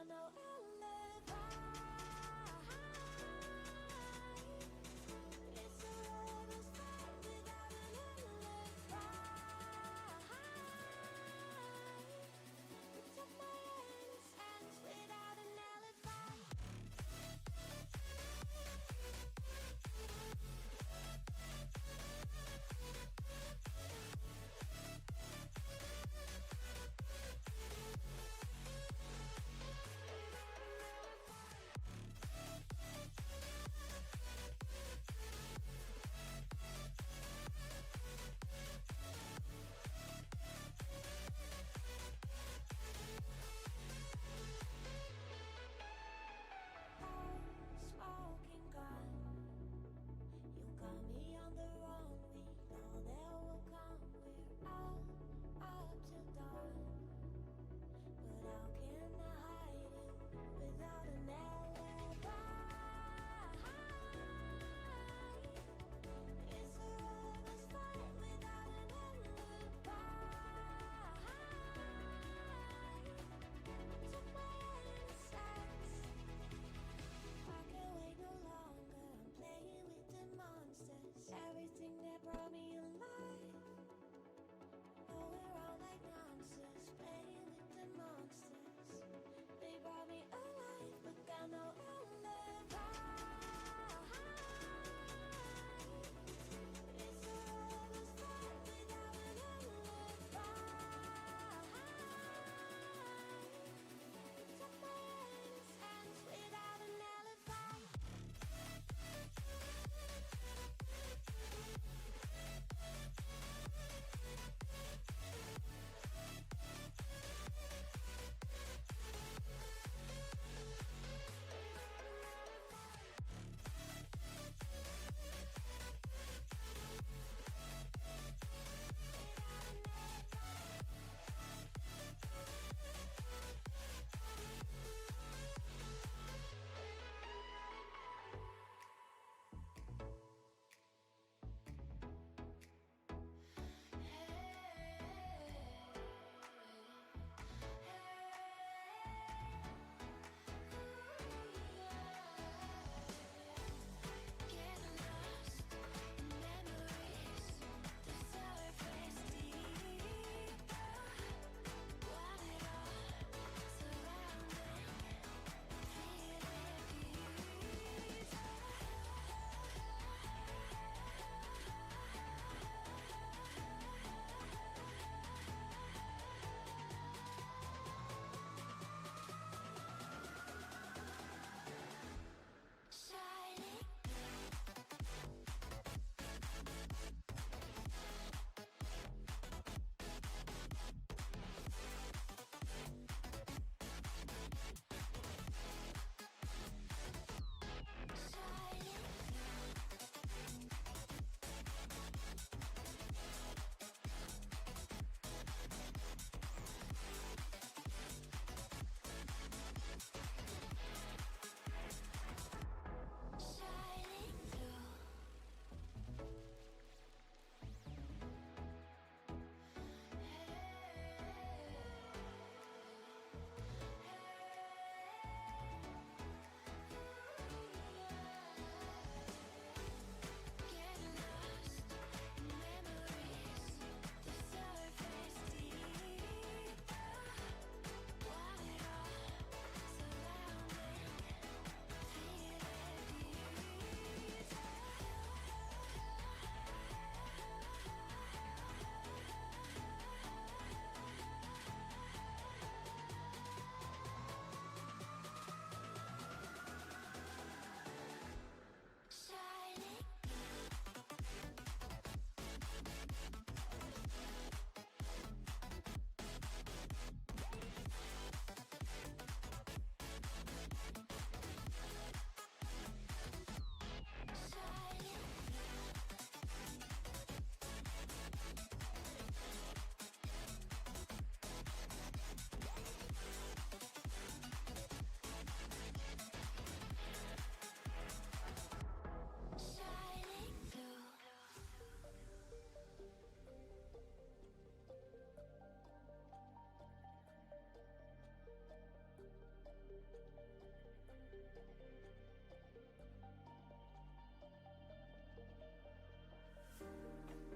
no alibi. It's a lover's fight without an alibi. You took my innocence without an alibi.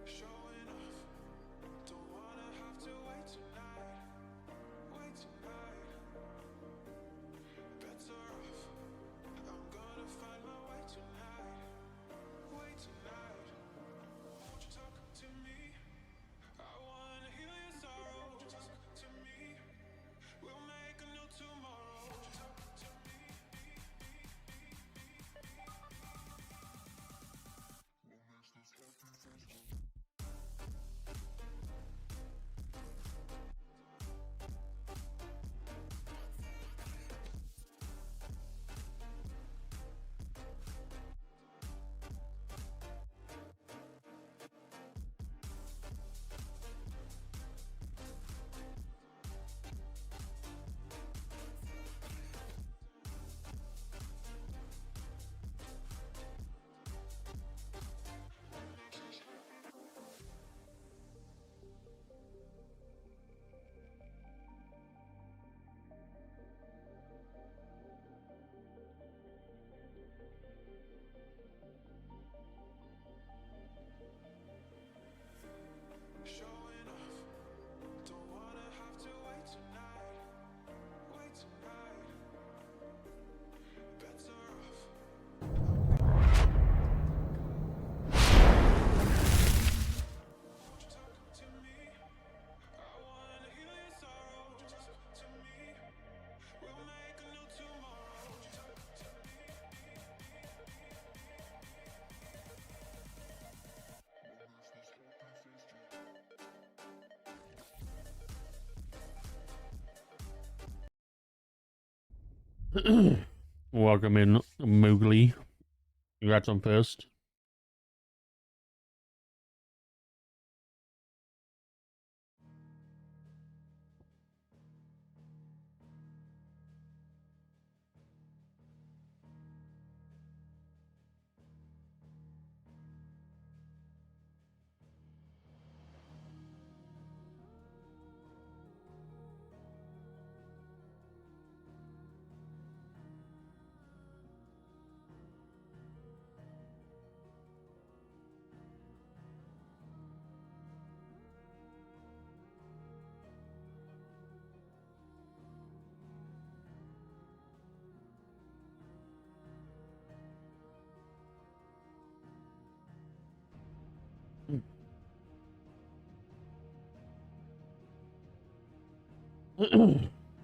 Showing off, don't wanna have to wait tonight. Wait tonight, bets are off. I'm gonna find my way tonight. Wait tonight, won't you talk to me? I wanna heal your sorrow. Won't you talk to me? We'll make a new tomorrow. Won't you talk to me? Showing off, don't wanna have to wait tonight. Wait tonight, bets are off. Won't you talk to me? I wanna heal your sorrow. Won't you talk to me? We'll make a new tomorrow. Won't you talk to me? Welcome in, Mowgli. You got some first.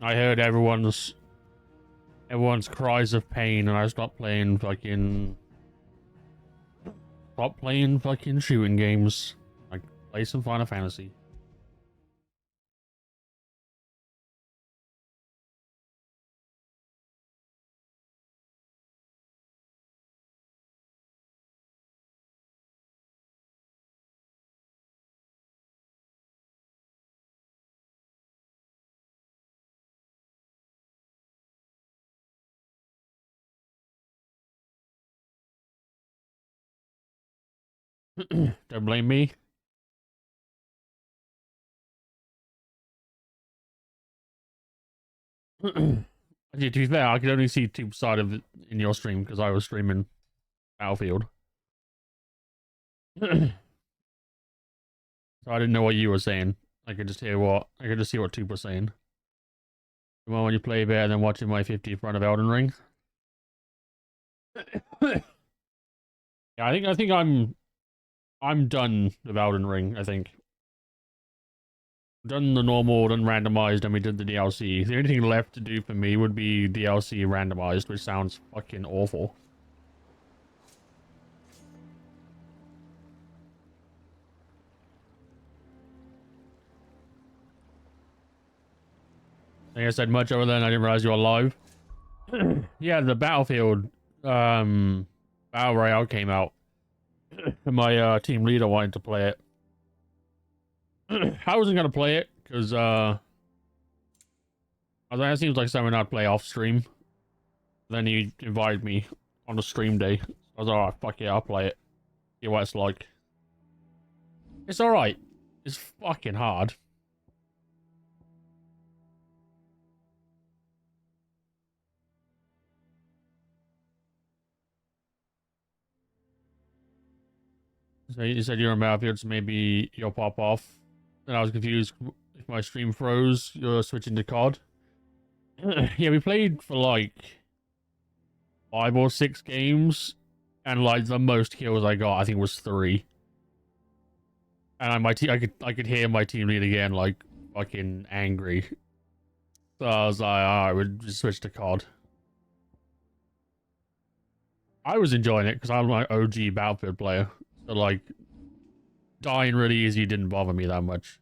I heard everyone's cries of pain, and I stopped playing fucking shooting games. Like, play some Final Fantasy. Don't blame me. Actually, to be fair, I could only see two sides of it in your stream because I was streaming Battlefield. So I didn't know what you were saying. I could just see what Tube was saying. The one when you play better than watching my 50th run of Elden Ring. Yeah, I think I'm done with Elden Ring. I think done the normal, done randomized, and we did the DLC. The only thing left to do for me would be DLC randomized, which sounds fucking awful. I think I said much other than I didn't realize you were live. Yeah, the Battlefield Battle Royale came out. And my team leader wanted to play it. I wasn't gonna play it because I was like, that seems like something I'd play off stream. Then he invited me on the stream day. I was like, alright, fuck it, I'll play it. See what it's like. It's alright. It's fucking hard. So you said you're on Battlefield, so maybe you'll pop off. And I was confused if my stream froze. You're switching to COD. Yeah, we played for like 5 or 6 games, and like the most kills I got, I think, was 3. And I could hear my team lead again, like fucking angry. So I was like, alright, we'll just switch to COD. I was enjoying it because I'm like OG Battlefield player, so like dying really easy didn't bother me that much.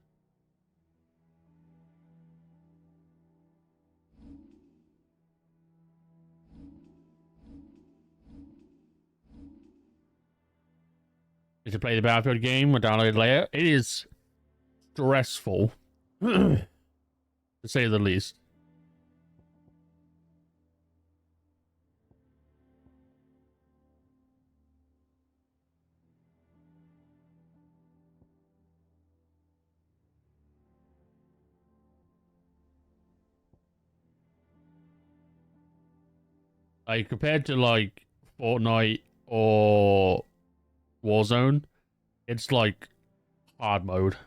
Did you play the Battlefield game or download it later? It is stressful, to say the least. Like, compared to like Fortnite or Warzone, it's like hard mode.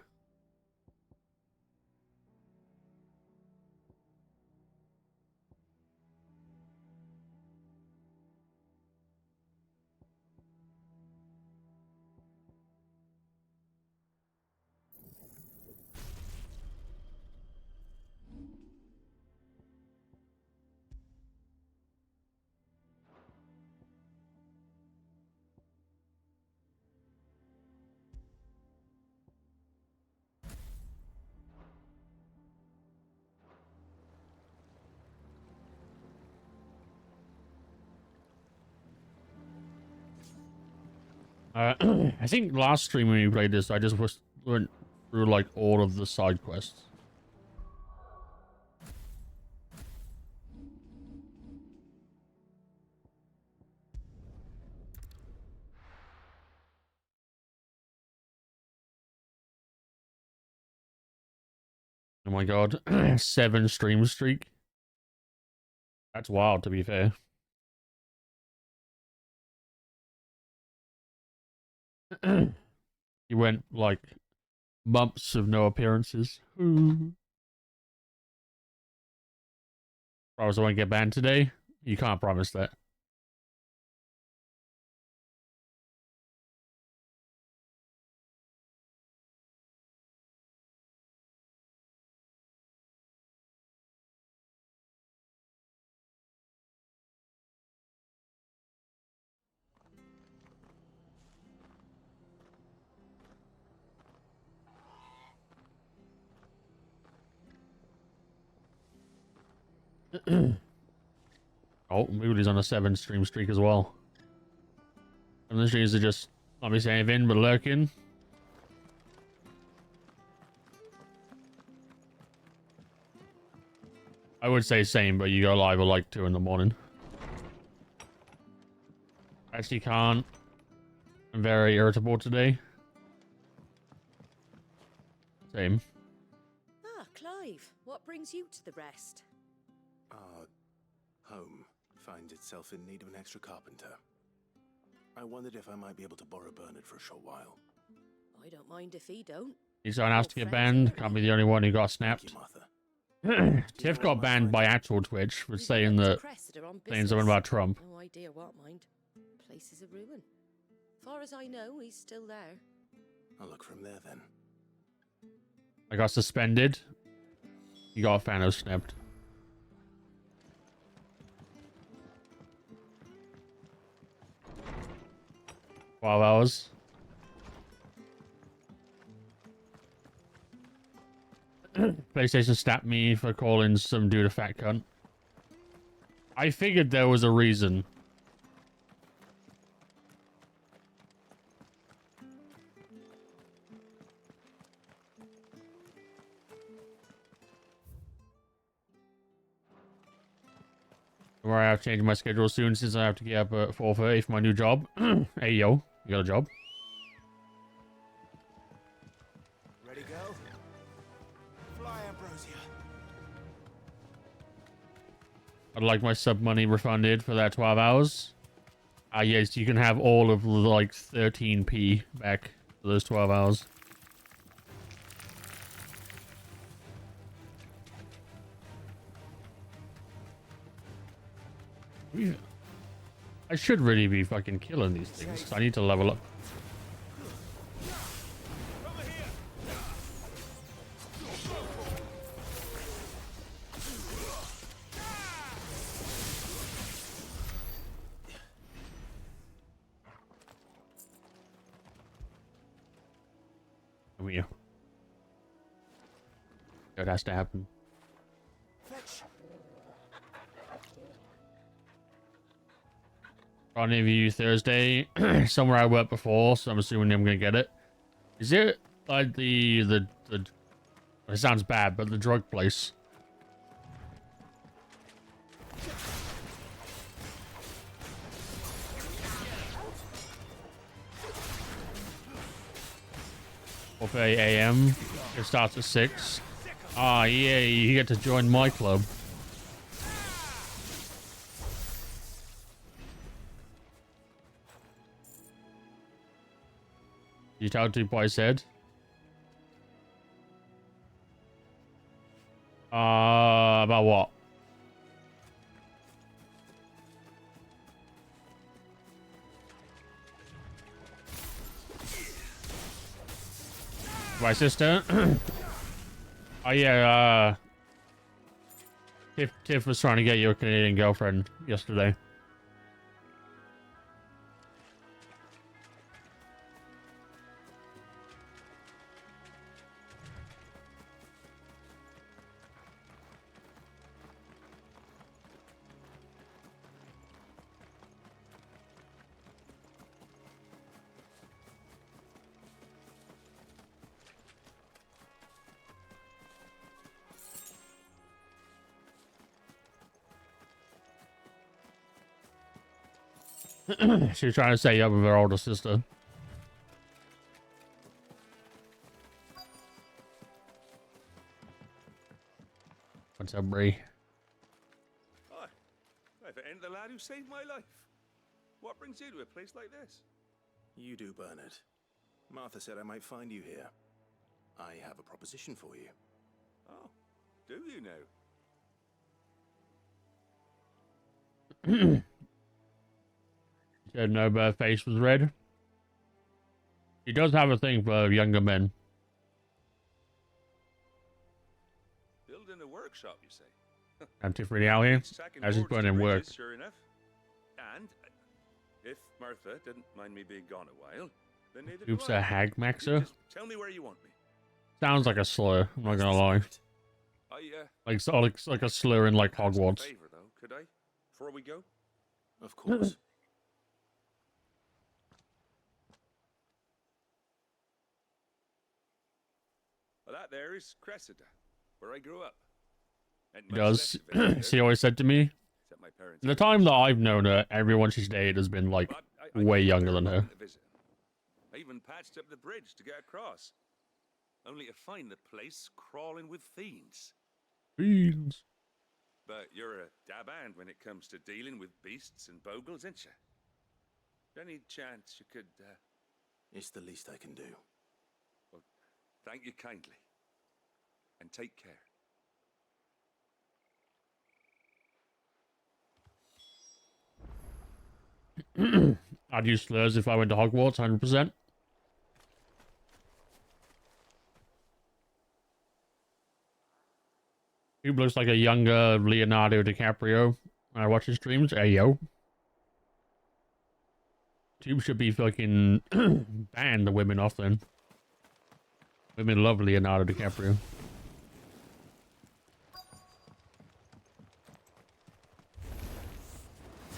I think last stream when we played this, I just went through like all of the side quests. Oh my god, 7 stream streak. That's wild, to be fair. He went like months of no appearances. I was going to get banned today. You can't promise that. Oh, Moody's on a 7 stream streak as well. And the streams are just not me saying anything, but lurking. I would say same, but you go live at like 2 in the morning. Actually can't. I'm very irritable today. Same. Ah, Clive, what brings you to the rest? Our home finds itself in need of an extra carpenter. I wondered if I might be able to borrow Bernard for a short while. I don't mind if he don't. He's on asked to get banned. Can't be the only one who got snapped. Thank you, Martha. Tiff got banned by actual Twitch for saying that, saying something about Trump. No idea what, mind. Place is a ruin. Far as I know, he's still there. I'll look from there then. I got suspended. He got Thanos snapped. $12 hours. PlayStation snapped me for calling some dude a fat cunt. I figured there was a reason. Where I have changed my schedule soon since I have to get up at 4:30 for my new job. Hey yo, you got a job? Ready, go? Fly, Ambrosia. I'd like my sub money refunded for that 12 hours. Yes, you can have all of like 13p back. for those 12 hours. Yeah. I should really be fucking killing these things, 'cause I need to level up. Come here. That has to happen. Rendezvous Thursday, somewhere I worked before, so I'm assuming I'm gonna get it. Is it like the it sounds bad, but the drug place? Okay, AM. It starts at 6. Ah, yeah, you get to join my club. You tell to what I said? About what? My sister? Oh yeah, Tiff was trying to get your Canadian girlfriend yesterday. She was trying to set you up with her older sister. What's up, Bree? Hi. If it ain't the lad who saved my life. What brings you to a place like this? You do, Bernard. Martha said I might find you here. I have a proposition for you. Oh, do you know? She said no, but her face was red. She does have a thing for younger men. Building a workshop, you say? And Tiff really out here. Stacking As she's boards putting to in work. bridges, Sure enough. And if Martha didn't mind me being gone a while, then neither do Oops, I. a hag You maxer. just tell me where you want me. Sounds like a slur. I'm not gonna lie. I Like a slur in like ask a Hogwarts. favor though, could I? Before we go? Of course. Well, that there is Cressida, where I grew up. And She much does. less of it here, She always said to me, except my parents. the time that I've known her, everyone she's dated has been like But way gave up younger there than her. wanting to visit. I even patched up the bridge to get across, only to find the place crawling with fiends. Fiends. But you're a dab hand when it comes to dealing with beasts and bogles, ain't you? Any chance you could, It's the least I can do. thank you kindly. And take care. I'd use slurs if I went to Hogwarts, 100%. He looks like a younger Leonardo DiCaprio when I watch his streams. Hey, yo. Tube should be fucking ban the women off then. Women love Leonardo DiCaprio.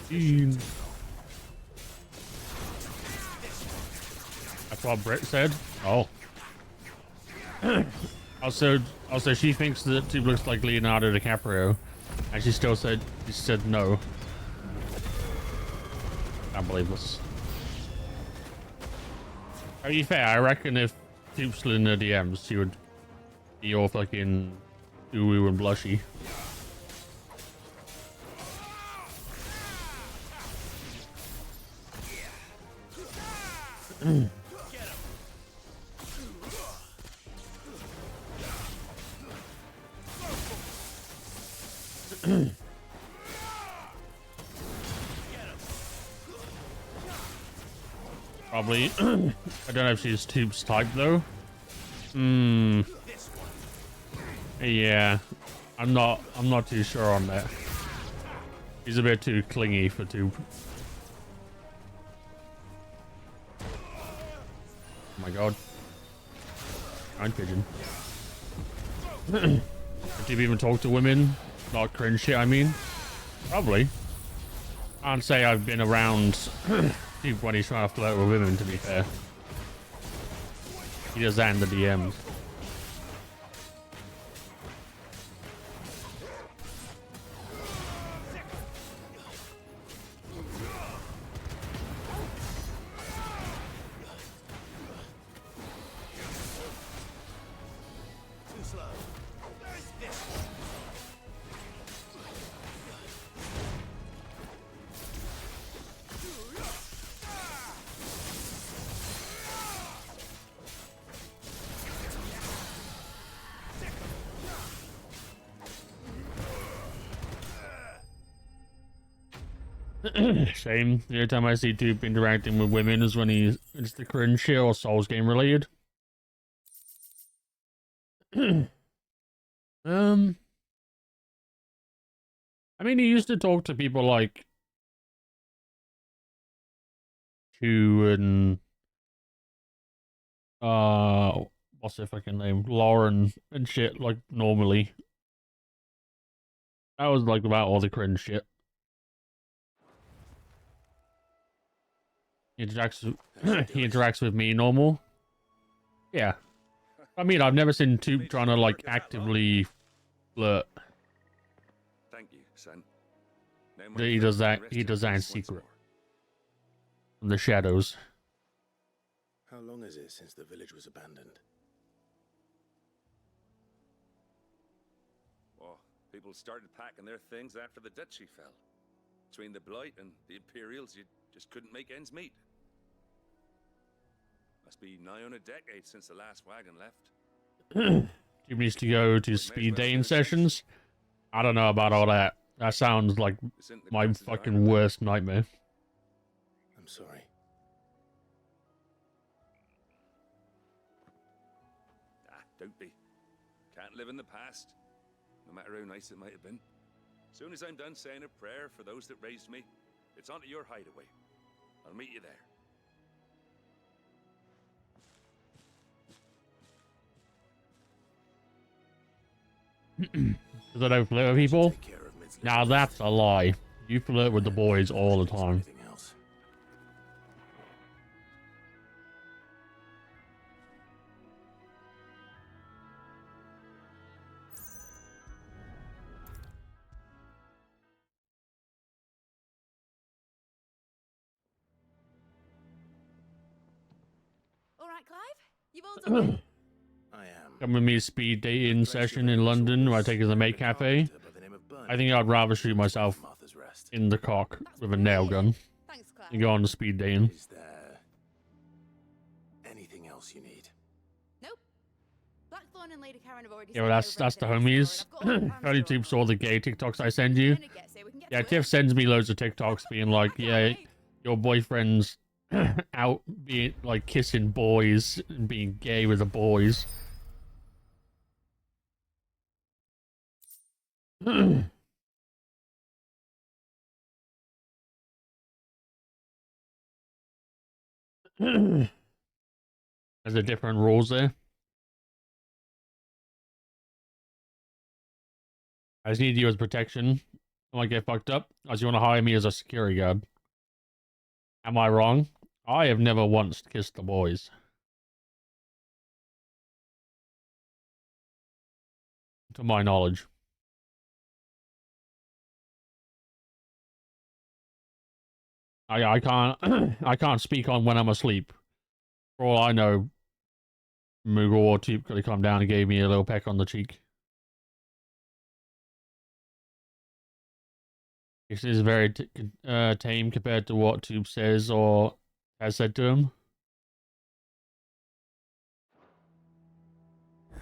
Fiends. That's what Brett said. Oh. also, she thinks that she looks like Leonardo DiCaprio, and she said no. Can't believe this. To be fair, I reckon if Tube slid in the DMs, she would be all fucking ooh and blushy. Probably. I don't know if she's Tube's type though. Hmm. Yeah. I'm not too sure on that. He's a bit too clingy for Tube. Oh my god. Giant pigeon. Did you even talk to women? Not cringe shit, I mean. Probably. I can't say I've been around Tube when he's trying to flirt with women, to be fair. He does that in the DMs. Shame. Every time I see Dupe interacting with women is when it's the cringe shit or Souls game related. I mean, he used to talk to people like Chu and what's their fucking name? Lauren and shit, like normally. That was like about all the cringe shit. He interacts with me normal. Yeah. I mean, I've never seen Tube trying to like actively flirt. Thank you, son. He does that in secret. From the shadows. How long is it since the village was abandoned? Well, people started packing their things after the duchy fell. Between the Blight and the Imperials, you just couldn't make ends meet. Must be nigh on a decade since the last wagon left. Tube needs to go to speed dating sessions. I don't know about all that. That sounds like my fucking worst nightmare. I'm sorry. Ah, don't be. Can't live in the past, no matter how nice it might have been. Soon as I'm done saying a prayer for those that raised me, it's on to your hideaway. I'll meet you there. Because I don't flirt with people? Now that's a lie. You flirt with the boys all the time. All right, Clive? You've all done it? I am. Come with me speed dating session in London where I take her to the Maid Cafe. I think I'd rather shoot myself in the cock with a nail gun Thanks, Clive. and go on the speed dating. Is there anything else you need? Nope. Blackthorn and Lady Karen have already Yeah, well, that's the homies. Only Tube saw the gay TikToks I send you. Yeah, Tiff sends me loads of TikToks being like, yeah, your boyfriend's out being like kissing boys and being gay with the boys. There's a different rules there. I just need you as protection. I might get fucked up. As you want to hire me as a security guard. Am I wrong? I have never once kissed the boys. To my knowledge. I can't I can't speak on when I'm asleep. For all I know, Moogle or Tube could have come down and gave me a little peck on the cheek. This is very tame compared to what Tube says or has said to him. I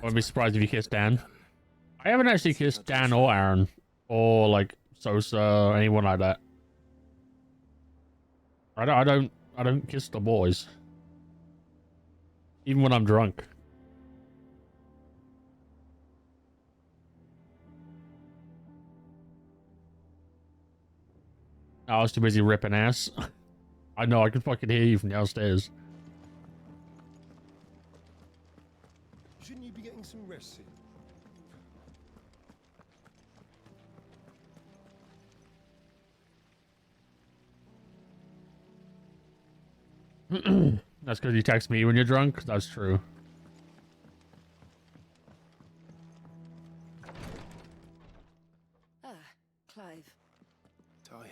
wouldn't be surprised if you kissed Dan. I haven't actually kissed Dan or Aaron or like Sosa or anyone like that. I don't kiss the boys. Even when I'm drunk. I was too busy ripping ass. I know, I can fucking hear you from downstairs. Shouldn't you be getting some rest soon? That's because you text me when you're drunk? That's true. Ah, Clive. Talia,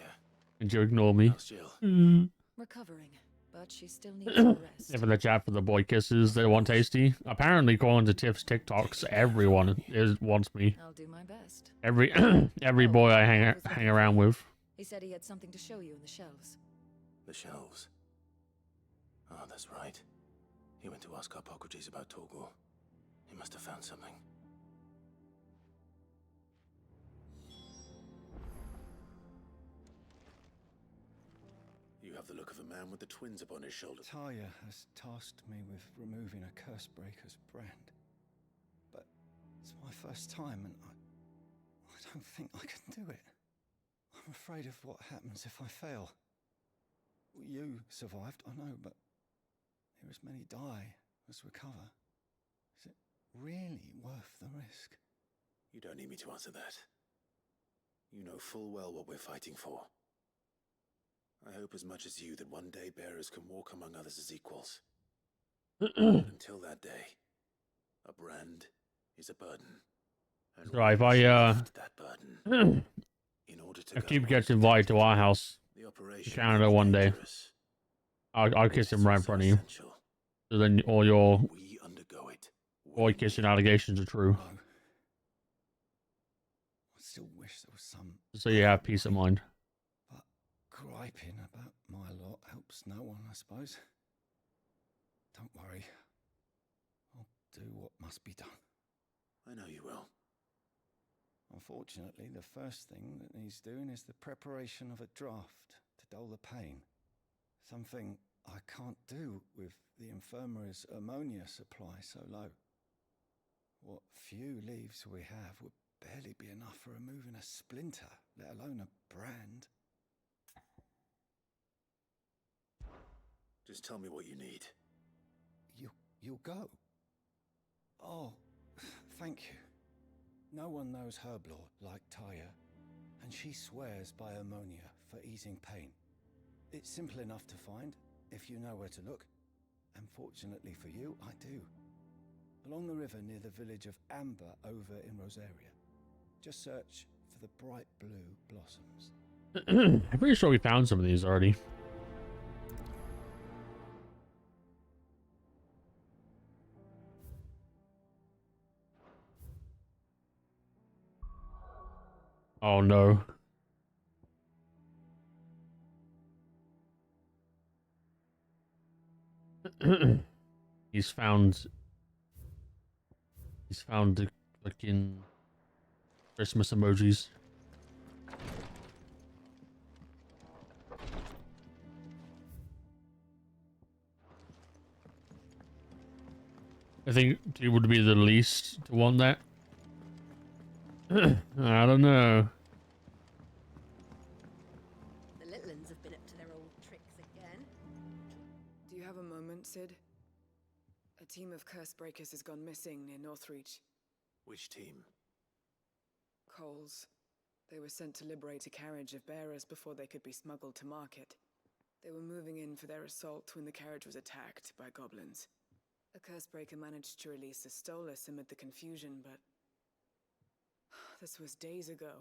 Did you ignore me? how's Jill? Recovering, but she still needs a rest. If in the chat for the boy kisses, they want tasty. Apparently, according to Tiff's TikToks, everyone wants me. I'll do my best. Every boy I hang around with. He said he had something to show you in the shelves. The shelves. Oh, that's right. He went to ask Harpocrates about Torgor. He must have found something. You have the look of a man with the twins upon his shoulder. Talia has tasked me with removing a Cursebreaker's brand. But it's my first time and I don't think I can do it. I'm afraid of what happens if I fail. You survived, I know, but here as many die as recover. Is it really worth the risk? You don't need me to answer that. You know full well what we're fighting for. I hope as much as you that one day bearers can walk among others as equals. Until that day, a brand is a burden. And So if we I lift that burden in order to if go Keith on gets to invited to our house, the operation Canada may be one day, dangerous. I'll kiss him right in It's front of you. essential. So then all your We undergo it. boy kissing allegations are true. No. I still wish there was some, So you have peace of mind. but griping about my lot helps no one, I suppose. Don't worry. I'll do what must be done. I know you will. Unfortunately, the first thing that needs doing is the preparation of a draft to dull the pain. Something I can't do with the infirmary's ammonia supply so low. What few leaves we have would barely be enough for removing a splinter, let alone a brand. Just tell me what you need. You'll go. Oh, thank you. No one knows Herblore like Talia, and she swears by ammonia for easing pain. It's simple enough to find, if you know where to look. And fortunately for you, I do. Along the river near the village of Amber over in Rosaria. Just search for the bright blue blossoms. I'm pretty sure we found some of these already. Oh no. He's found the fucking Christmas emojis. I think he would be the least to want that. I don't know. The Litlins have been up to their old tricks again. Do you have a moment, Sid? A team of Cursebreakers has gone missing near Northreach. Which team? Coles. They were sent to liberate a carriage of bearers before they could be smuggled to market. They were moving in for their assault when the carriage was attacked by goblins. A Cursebreaker managed to release a Stolas amid the confusion, but this was days ago.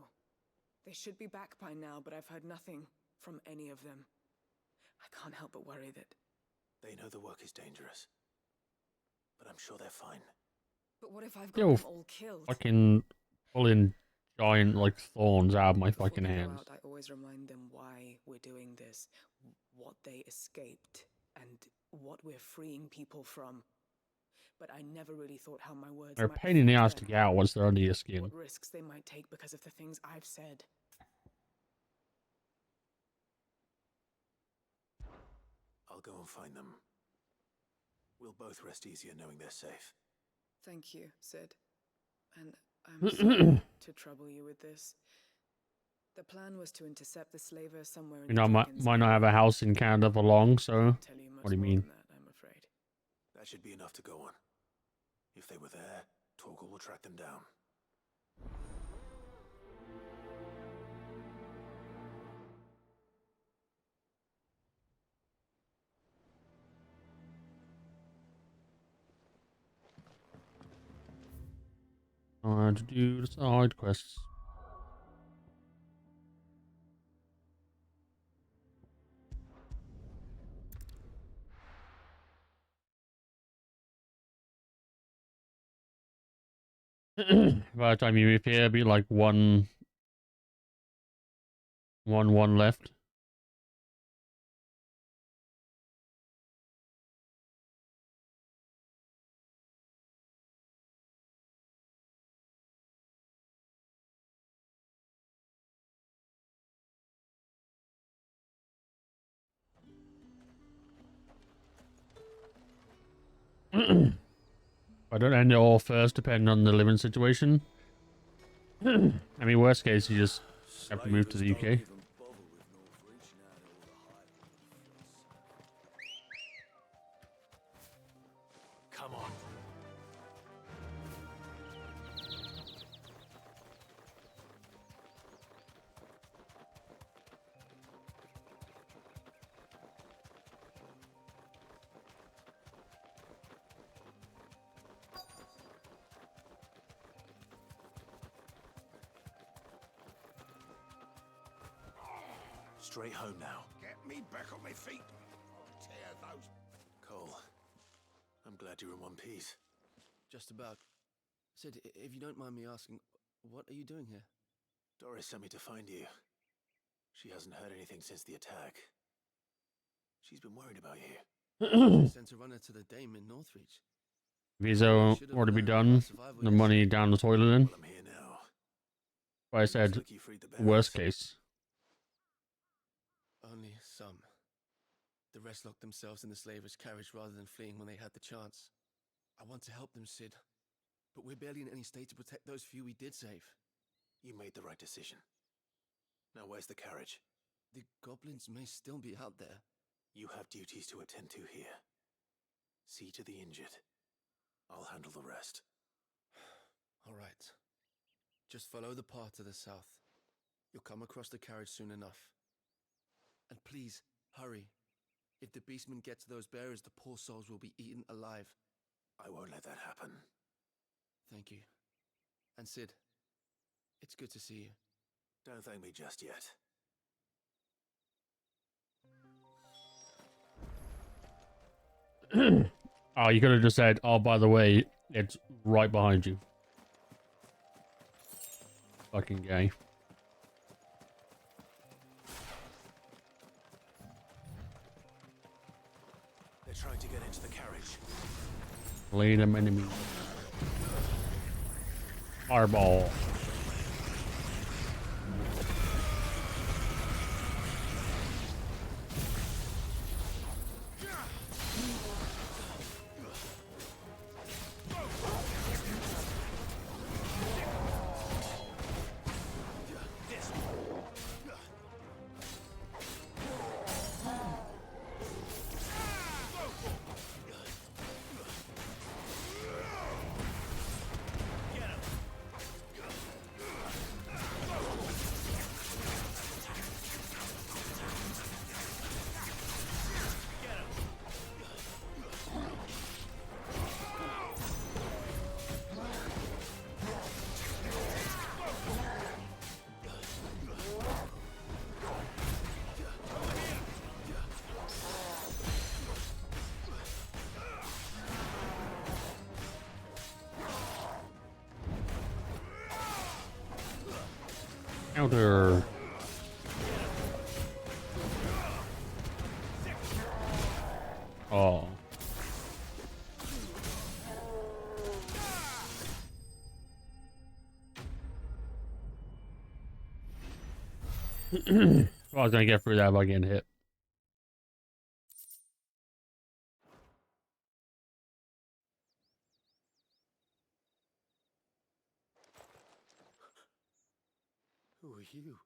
They should be back by now, but I've heard nothing from any of them. I can't help but worry that... They know the work is dangerous. But I'm sure they're fine. But what if I've got Yo, them all killed? fucking pulling giant like thorns out of my Before fucking they go hands. out, I always remind them why we're doing this, what they escaped, and what we're freeing people from. but I never really thought how my words They're a might pain in the affect ass to them. get out once they're under your skin. What risks they might take because of the things I've said. I'll go and find them. We'll both rest easier knowing they're safe. Thank you, Sid. And I'm sorry to trouble you with this. The plan was to intercept the slaver somewhere in You the know, I Dragon's might not Lair. have a house in Canada for long, so Tell you much what do you more mean? than that, I'm afraid. That should be enough to go on. If they were there, Torgal will track them down. To do the side quests. By the time you move here, it'll be like one left. If I don't end it all first, depending on the living situation. I mean, worst case, you just have to move to the UK. Come on. Straight home now. Get me back on my feet. I'll tear those. Cole, I'm glad you're in one piece. Just about. Sid, if you don't mind me asking, what are you doing here? Doris sent me to find you. She hasn't heard anything since the attack. She's been worried about you. She sent a runner to the Dame in Northreach. Visa already be done. The money down the toilet then. Well, I'm here now. But I said, Looks like you freed the worst bearers. case. Only some. The rest locked themselves in the slaver's carriage rather than fleeing when they had the chance. I want to help them, Sid. But we're barely in any state to protect those few we did save. You made the right decision. Now where's the carriage? The goblins may still be out there. You have duties to attend to here. See to the injured. I'll handle the rest. All right. Just follow the path to the south. You'll come across the carriage soon enough. And please, hurry. If the beastmen get to those bearers, the poor souls will be eaten alive. I won't let that happen. Thank you. And Sid, it's good to see you. Don't thank me just yet. Oh, you could have just said, oh, by the way, it's right behind you. Fucking gay. They're trying to get into the carriage. Lay them enemy. Fireball. Counter. Oh. I was gonna get through that by getting hit. Who are you?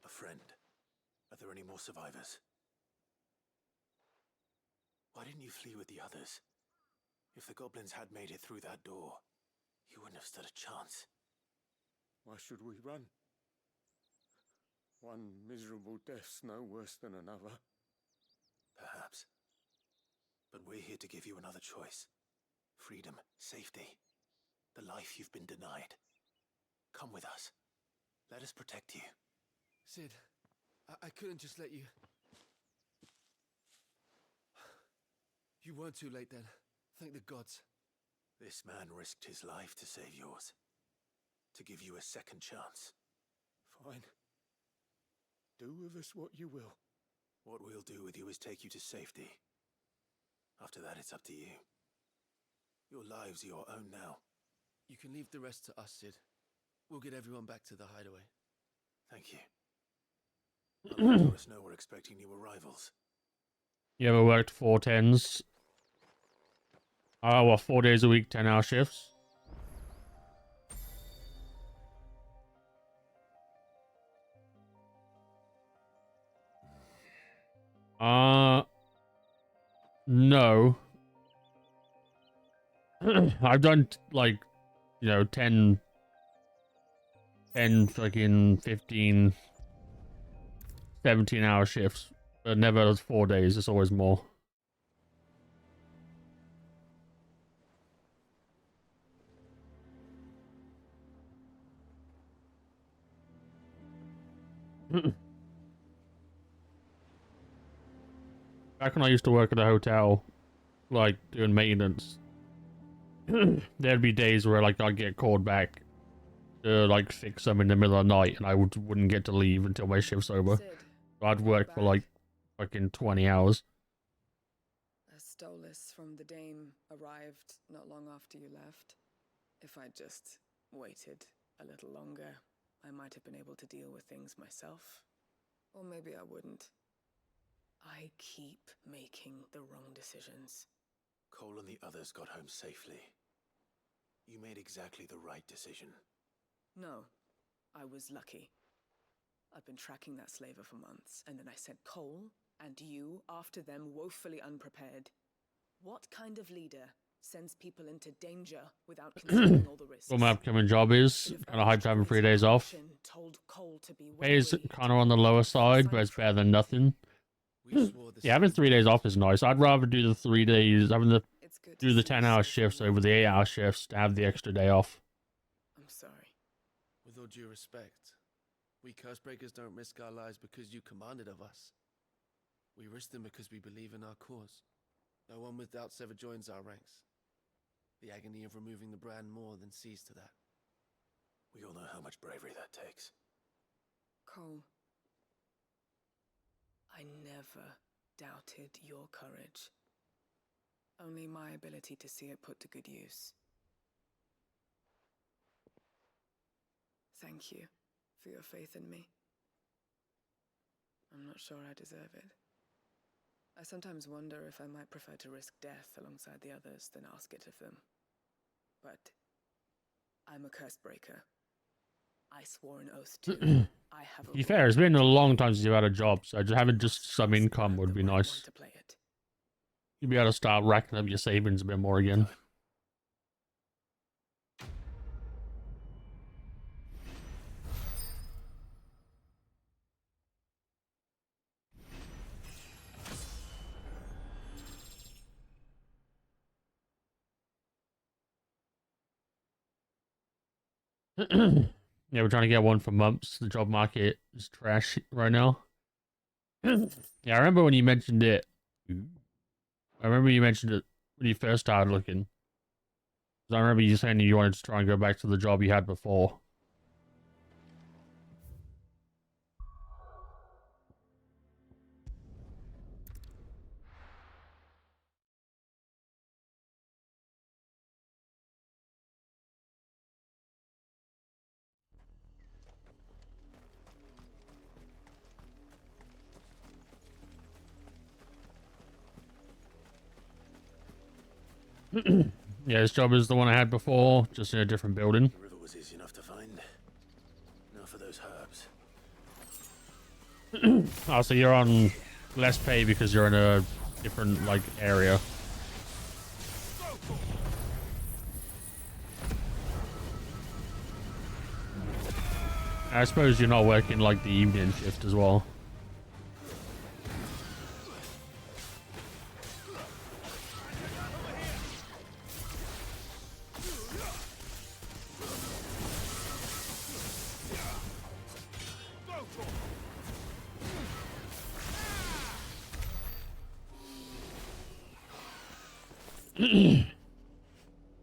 A friend. Are there any more survivors? Why didn't you flee with the others? If the goblins had made it through that door, you wouldn't have stood a chance. Why should we run? One miserable death's no worse than another. Perhaps. But we're here to give you another choice. Freedom, safety, the life you've been denied. Come with us. Let us protect you. Sid, I couldn't just let you... You weren't too late then. Thank the gods. This man risked his life to save yours. To give you a second chance. Fine. Do with us what you will. What we'll do with you is take you to safety. After that, it's up to you. Your lives are your own now. You can leave the rest to us, Sid. We'll get everyone back to the hideaway. Thank you. Let us know we're expecting new arrivals. You ever worked 4 10s? Oh, well, 4 days a week, 10-hour shifts. No. I've done, like, you know, 10 fucking 15, 17-hour shifts. But never 4 days, it's always more. Back when I used to work at a hotel, like, doing maintenance, there'd be days where, like, I'd get called back to, like, fix them in the middle of the night, and I wouldn't get to leave until my shift's over. Sid, So I'd work for, like, fucking 20 hours. a Stolas from the Dame arrived not long after you left. If I'd just waited a little longer, I might have been able to deal with things myself. Or maybe I wouldn't. I keep making the wrong decisions. Cole and the others got home safely. You made exactly the right decision. No, I was lucky. I've been tracking that slaver for months, and then I sent Cole and you after them woefully unprepared. What kind of leader sends people into danger without considering all the risks? What my upcoming job is, kind of hyped having 3 days off. Told Cole to be Pay is wary kind of on the lower side, but it's better than nothing. Yeah, having 3 days off is nice. I'd rather do the 3 days, having to do the 10-hour shifts over the 8-hour shifts to have the extra day off. I'm sorry. With all due respect, we Cursebreakers don't risk our lives because you commanded of us. We risk them because we believe in our cause. No one with doubts ever joins our ranks. The agony of removing the brand more than sees to that. We all know how much bravery that takes. Cole, I never doubted your courage. Only my ability to see it put to good use. Thank you for your faith in me. I'm not sure I deserve it. I sometimes wonder if I might prefer to risk death alongside the others than ask it of them. But I'm a curse breaker. I swore an oath to. I have. To be fair, it's been a long time since you've had a job, so just having just some income would be nice. You'd be able to start racking up your savings a bit more again. Yeah, we're trying to get one for months. The job market is trash right now. Yeah, I remember when you mentioned it. I remember you mentioned it when you first started looking. 'Cause I remember you saying you wanted to try and go back to the job you had before. Yeah, this job is the one I had before, just in a different building. The river was easy enough to find. Now for those herbs. Oh, so you're on less pay because you're in a different, like, area. I suppose you're not working, like, the evening shift as well.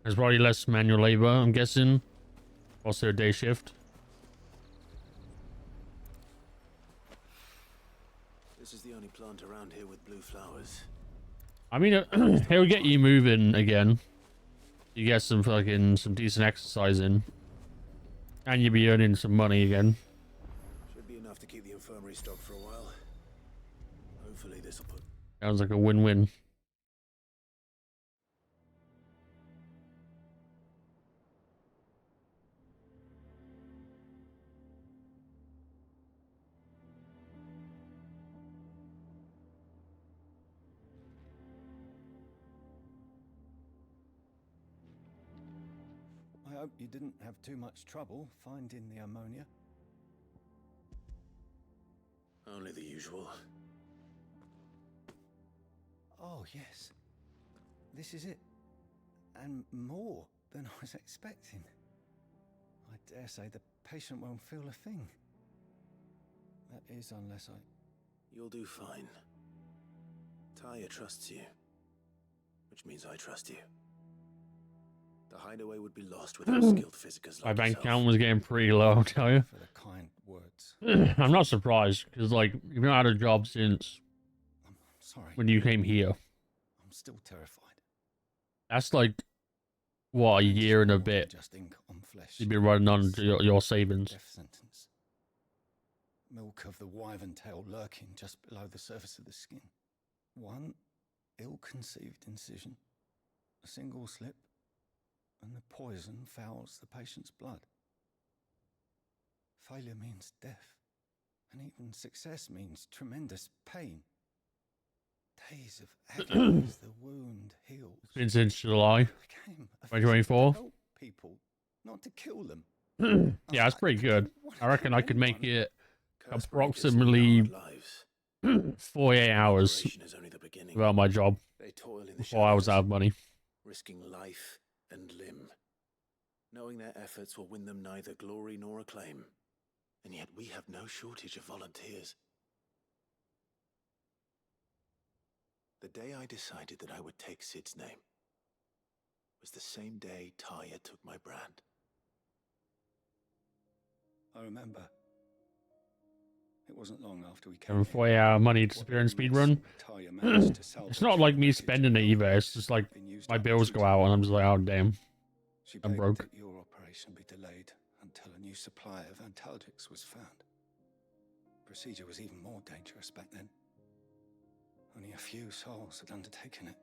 There's probably less manual labor, I'm guessing. Also a day shift. This is the only plant around here with blue flowers. I mean, it'll get you moving again. You get some fucking, some decent exercise in. And you'll be earning some money again. Should be enough to keep the infirmary stocked for a while. Hopefully this'll put... Sounds like a win-win. I hope you didn't have too much trouble finding the ammonia. Only the usual. Oh, yes. This is it. And more than I was expecting. I dare say the patient won't feel a thing. That is, unless I... You'll do fine. Tyre trusts you. Which means I trust you. The hideaway would be lost without skilled physicers My like bank yourself. account was getting pretty low, I'll tell you. For the kind words. I'm not surprised, because, like, you've not had a job since I'm sorry. when you came here. I'm still terrified. That's like, what, a year and a bit. Just ink on flesh. You've been running on your savings. Death sentence. Milk of the wyvern tail lurking just below the surface of the skin. One ill-conceived incision, a single slip, and the poison fouls the patient's blood. Failure means death, and even success means tremendous pain. Days of agony as the wound heals. It's been since July Became a 2024. to help people, not to kill them. Yeah, that's pretty good. I reckon I could make it Curse breakers approximately live our lives. 48 hours Operation is only the beginning. without my job They toil in the before I was shadows, out of money. risking life and limb, knowing their efforts will win them neither glory nor acclaim. And yet we have no shortage of volunteers. The day I decided that I would take Sid's name was the same day Tyre took my brand. I remember. It wasn't long after we came Having here. 48-hour money disappearance speed run. Tyre managed to salvage It's not like me wreckage spending it either. It's just like been used my up bills go out and I'm just like, oh damn. She I'm begged broke. that your operation be delayed until a new supply of Antalgics was found. Procedure was even more dangerous back then. Only a few souls had undertaken it.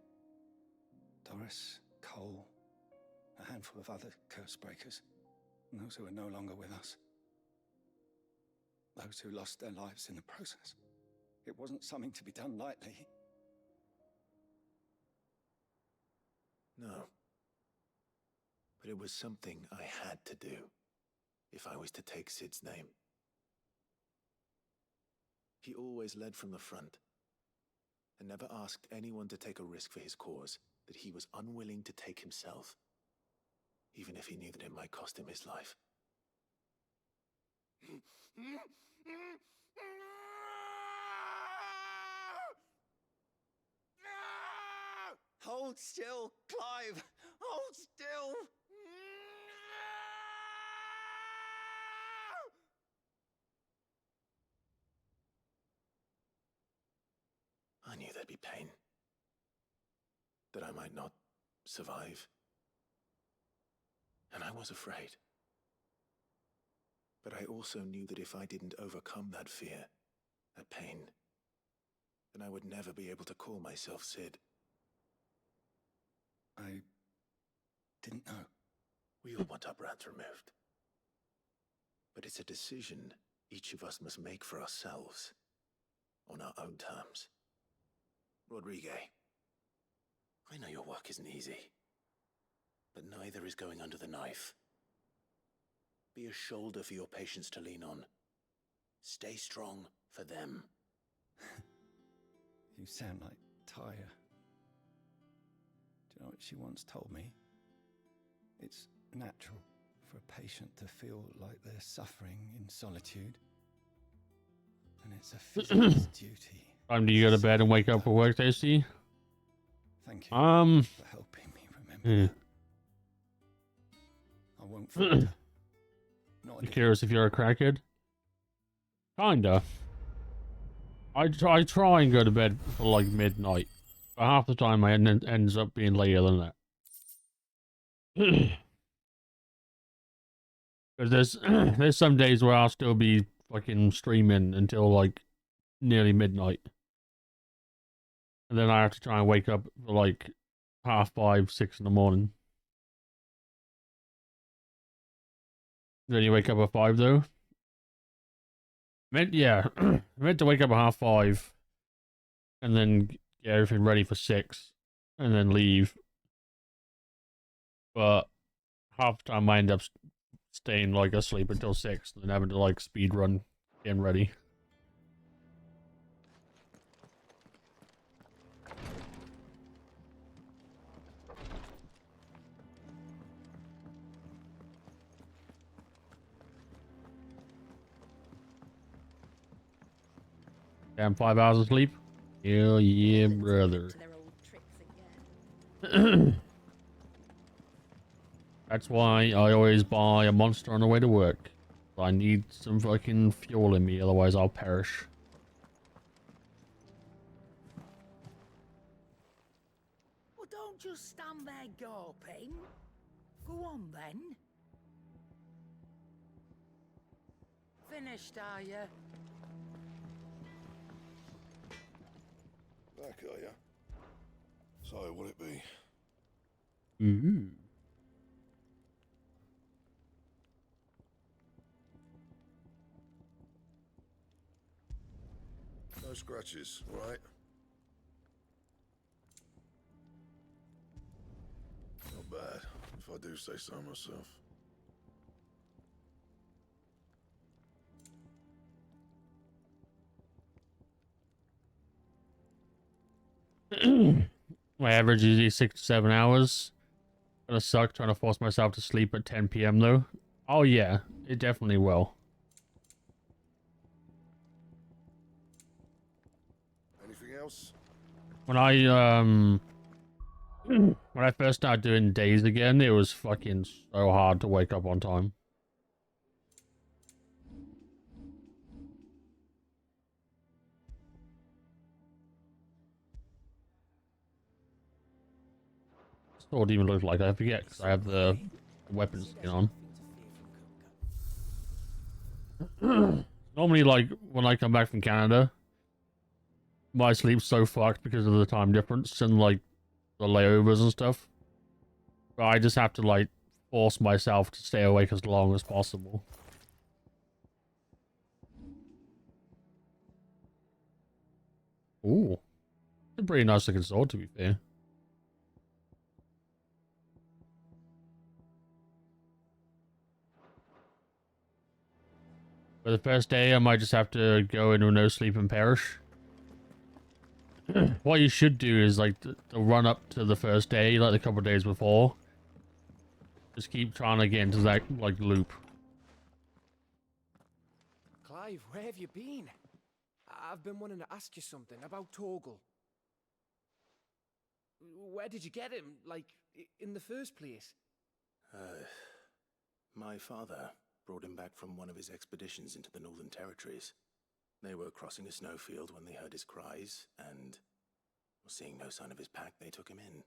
Doris, Cole, a handful of other curse breakers, and those who are no longer with us. Those who lost their lives in the process. It wasn't something to be done lightly. No. But it was something I had to do if I was to take Sid's name. He always led from the front and never asked anyone to take a risk for his cause that he was unwilling to take himself, even if he knew that it might cost him his life. Hold still, Clive! Hold still! I knew there'd be pain. That I might not survive. And I was afraid. But I also knew that if I didn't overcome that fear, that pain, then I would never be able to call myself Sid. I Didn't know. We all want our brands removed. But it's a decision each of us must make for ourselves, on our own terms. Rodrigue, I know your work isn't easy, but neither is going under the knife. Be a shoulder for your patients to lean on. Stay strong for them. You sound like Tyre. Do you know what she once told me? It's natural for a patient to feel like they're suffering in solitude. And it's a physic's duty. Time do you go to bed and wake up for work, Tasty? Thank you for helping me remember. Yeah. I won't falter. Not I'm curious if you're a crackhead. Kinda. I try and go to bed for like midnight, but half the time I ends up being later than that. Because there's some days where I'll still be fucking streaming until like nearly midnight, and then I have to try and wake up for like 5:30, 6 in the morning. Then you wake up at 5 though. Meant to wake up at 5:30, and then get everything ready for 6, and then leave. But half the time I end up staying like asleep until 6, and then having to like speed run getting ready. Damn, 5 hours of sleep? Hell yeah, brother. To their old tricks again. That's why I always buy a Monster on the way to work. I need some fucking fuel in me, otherwise I'll perish. Well, don't just stand there gawping. Go on then. Finished, are you? Back, are ya? So, will it be? Mm-hmm. No scratches, right? Not bad, if I do say so myself. My average is usually 6 to 7 hours. Gonna suck trying to force myself to sleep at 10 p.m. though. Oh yeah, it definitely will. Anything else? When I first started doing days again, it was fucking so hard to wake up on time. What would even look like? I forget because I have the weapons skin on. Normally, like when I come back from Canada, my sleep's so fucked because of the time difference and like the layovers and stuff. But I just have to like force myself to stay awake as long as possible. Ooh, it's a pretty nice looking sword, to be fair. For the first day, I might just have to go into no sleep and perish. What you should do is like the run up to the first day, like a couple of days before. Just keep trying to get into that like loop. Clive, where have you been? I've been wanting to ask you something about Torgal. Where did you get him, like, in the first place? My father brought him back from one of his expeditions into the Northern Territories. They were crossing a snowfield when they heard his cries, and seeing no sign of his pack, they took him in.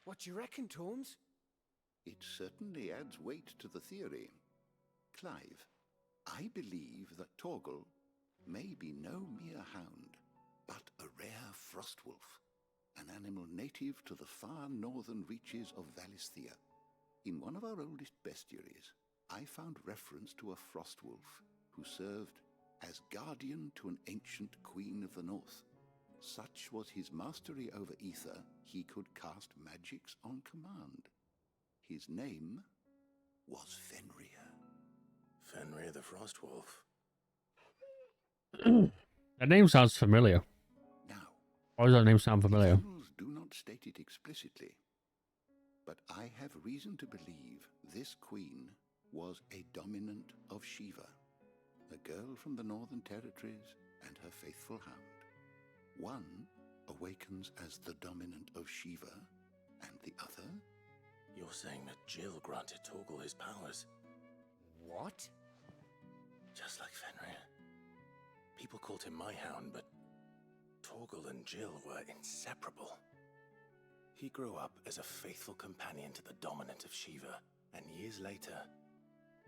What do you reckon, Tomes? It certainly adds weight to the theory. Clive, I believe that Torgal may be no mere hound, but a rare frostwolf. an animal native to the far northern reaches of Valisthea. In one of our oldest bestiaries, I found reference to a frost wolf who served as guardian to an ancient queen of the north. Such was his mastery over ether, he could cast magics on command. His name was Fenrir. Fenrir the Frostwolf. That name sounds familiar. Now, Why does that name sound familiar? rules do not state it explicitly, but I have reason to believe this queen was a dominant of Shiva, a girl from the Northern Territories and her faithful hound. One awakens as the dominant of Shiva, and the other? You're saying that Jill granted Torgal his powers? What? Just like Fenrir. People called him my hound, but Torgal and Jill were inseparable. He grew up as a faithful companion to the dominant of Shiva, and years later,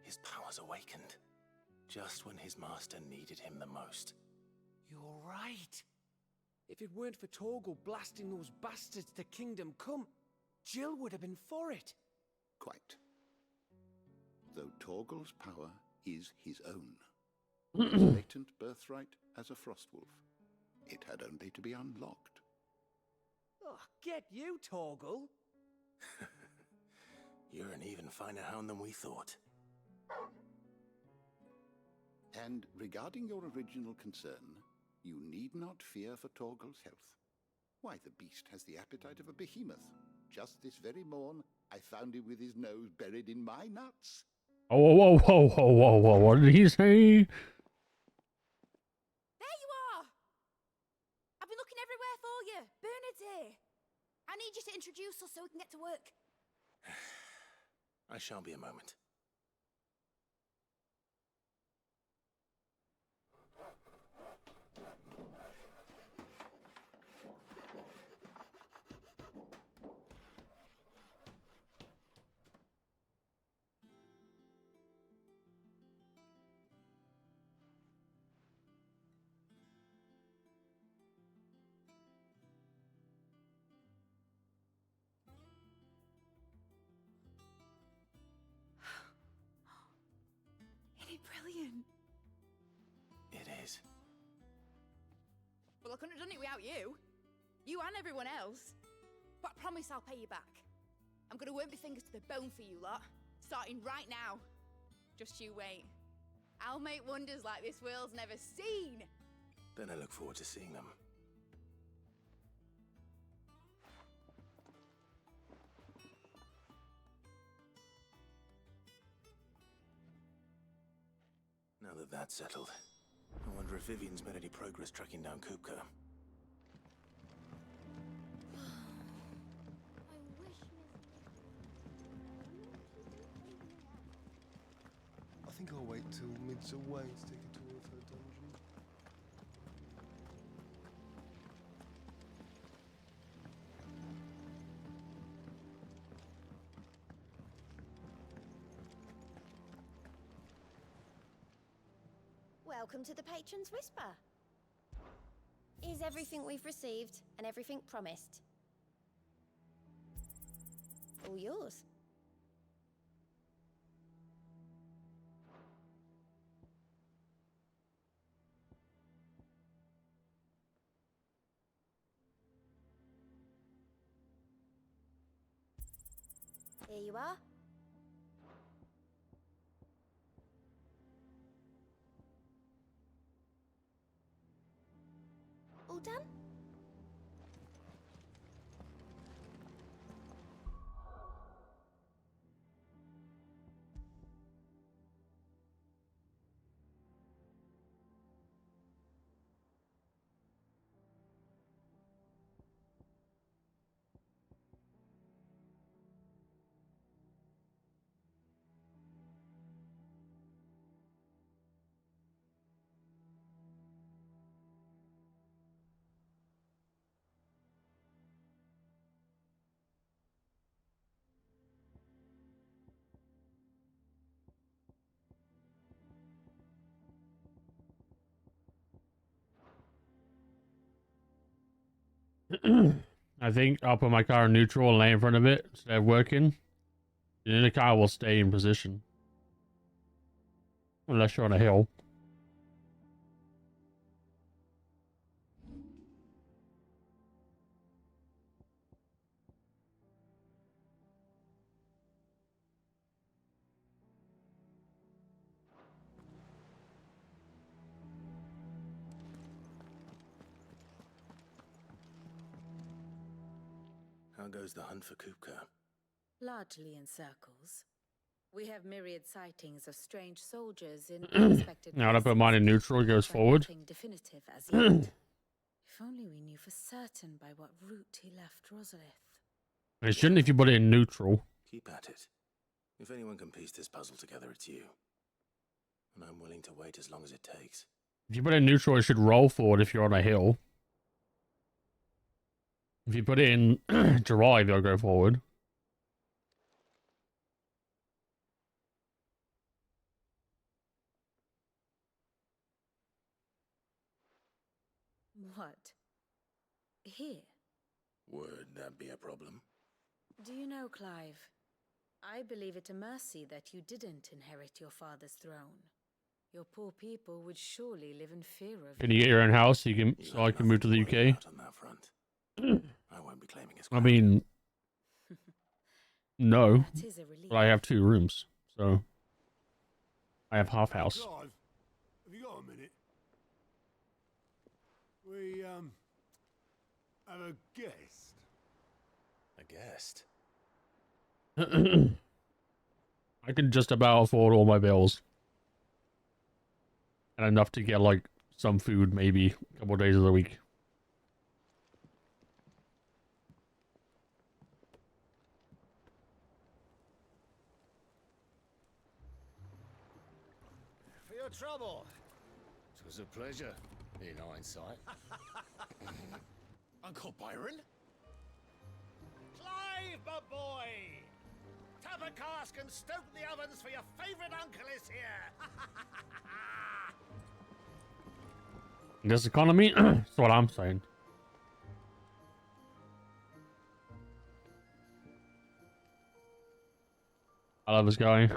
his powers awakened, just when his master needed him the most. You're right. If it weren't for Torgal blasting those bastards to Kingdom Come, Jill would have been for it. Quite. Though Torgal's power is his own, his latent birthright as a Frostwolf, it had only to be unlocked. Oh, get you, Torgal. You're an even finer hound than we thought. And regarding your original concern, you need not fear for Torgal's health. Why, the beast has the appetite of a behemoth. Just this very morn, I found him with his nose buried in my nuts. Oh, whoa, whoa, whoa, whoa, whoa, what did he say? There you are! I've been looking everywhere for you. Bernard's here. I need you to introduce us so we can get to work. I shan't be a moment. Isn't it brilliant? It is. Well, I couldn't have done it without you. You and everyone else. But I promise I'll pay you back. I'm gonna work my fingers to the bone for you lot. Starting right now. Just you wait. I'll make wonders like this world's never seen. Then I look forward to seeing them. Now that that's settled, I wonder if Vivian's made any progress tracking down Kupka. I think I'll wait till Mid's away to take a tour of her dungeon. Welcome to the Patron's Whisper. Is everything we've received and everything promised? All yours. Here you are. All done? I think I'll put my car in neutral and lay in front of it instead of working. And then the car will stay in position. Unless you're on a hill. How goes the hunt for Kupka? Largely in circles. We have myriad sightings of strange soldiers in unexpected Now that I put places, mine in neutral, it goes but forward. nothing definitive as yet. If only we knew for certain by what route he left Rosalith. It shouldn't if you put it in neutral. Keep at it. If anyone can piece this puzzle together, it's you. And I'm willing to wait as long as it takes. If you put it in neutral, it should roll forward if you're on a hill. If you put it in drive, it'll go forward. What? Here? Would that be a problem? Do you know, Clive? I believe it a mercy that you didn't inherit your father's throne. Your poor people would surely live in fear of Can you get your own house so I can move to the UK? On that front. I won't be claiming his I mean, no. That is a relief. But I have 2 rooms, so I have half house. Clive, have you got a minute? We, have a guest. A guest? I can just about afford all my bills. And enough to get, like, some food maybe a couple of days of the week. For your trouble. It was a pleasure, in hindsight. Uncle Byron? Clive, my boy! Tap a cask and stoke the ovens for your favourite uncle is here! This economy? That's what I'm saying. I love this guy.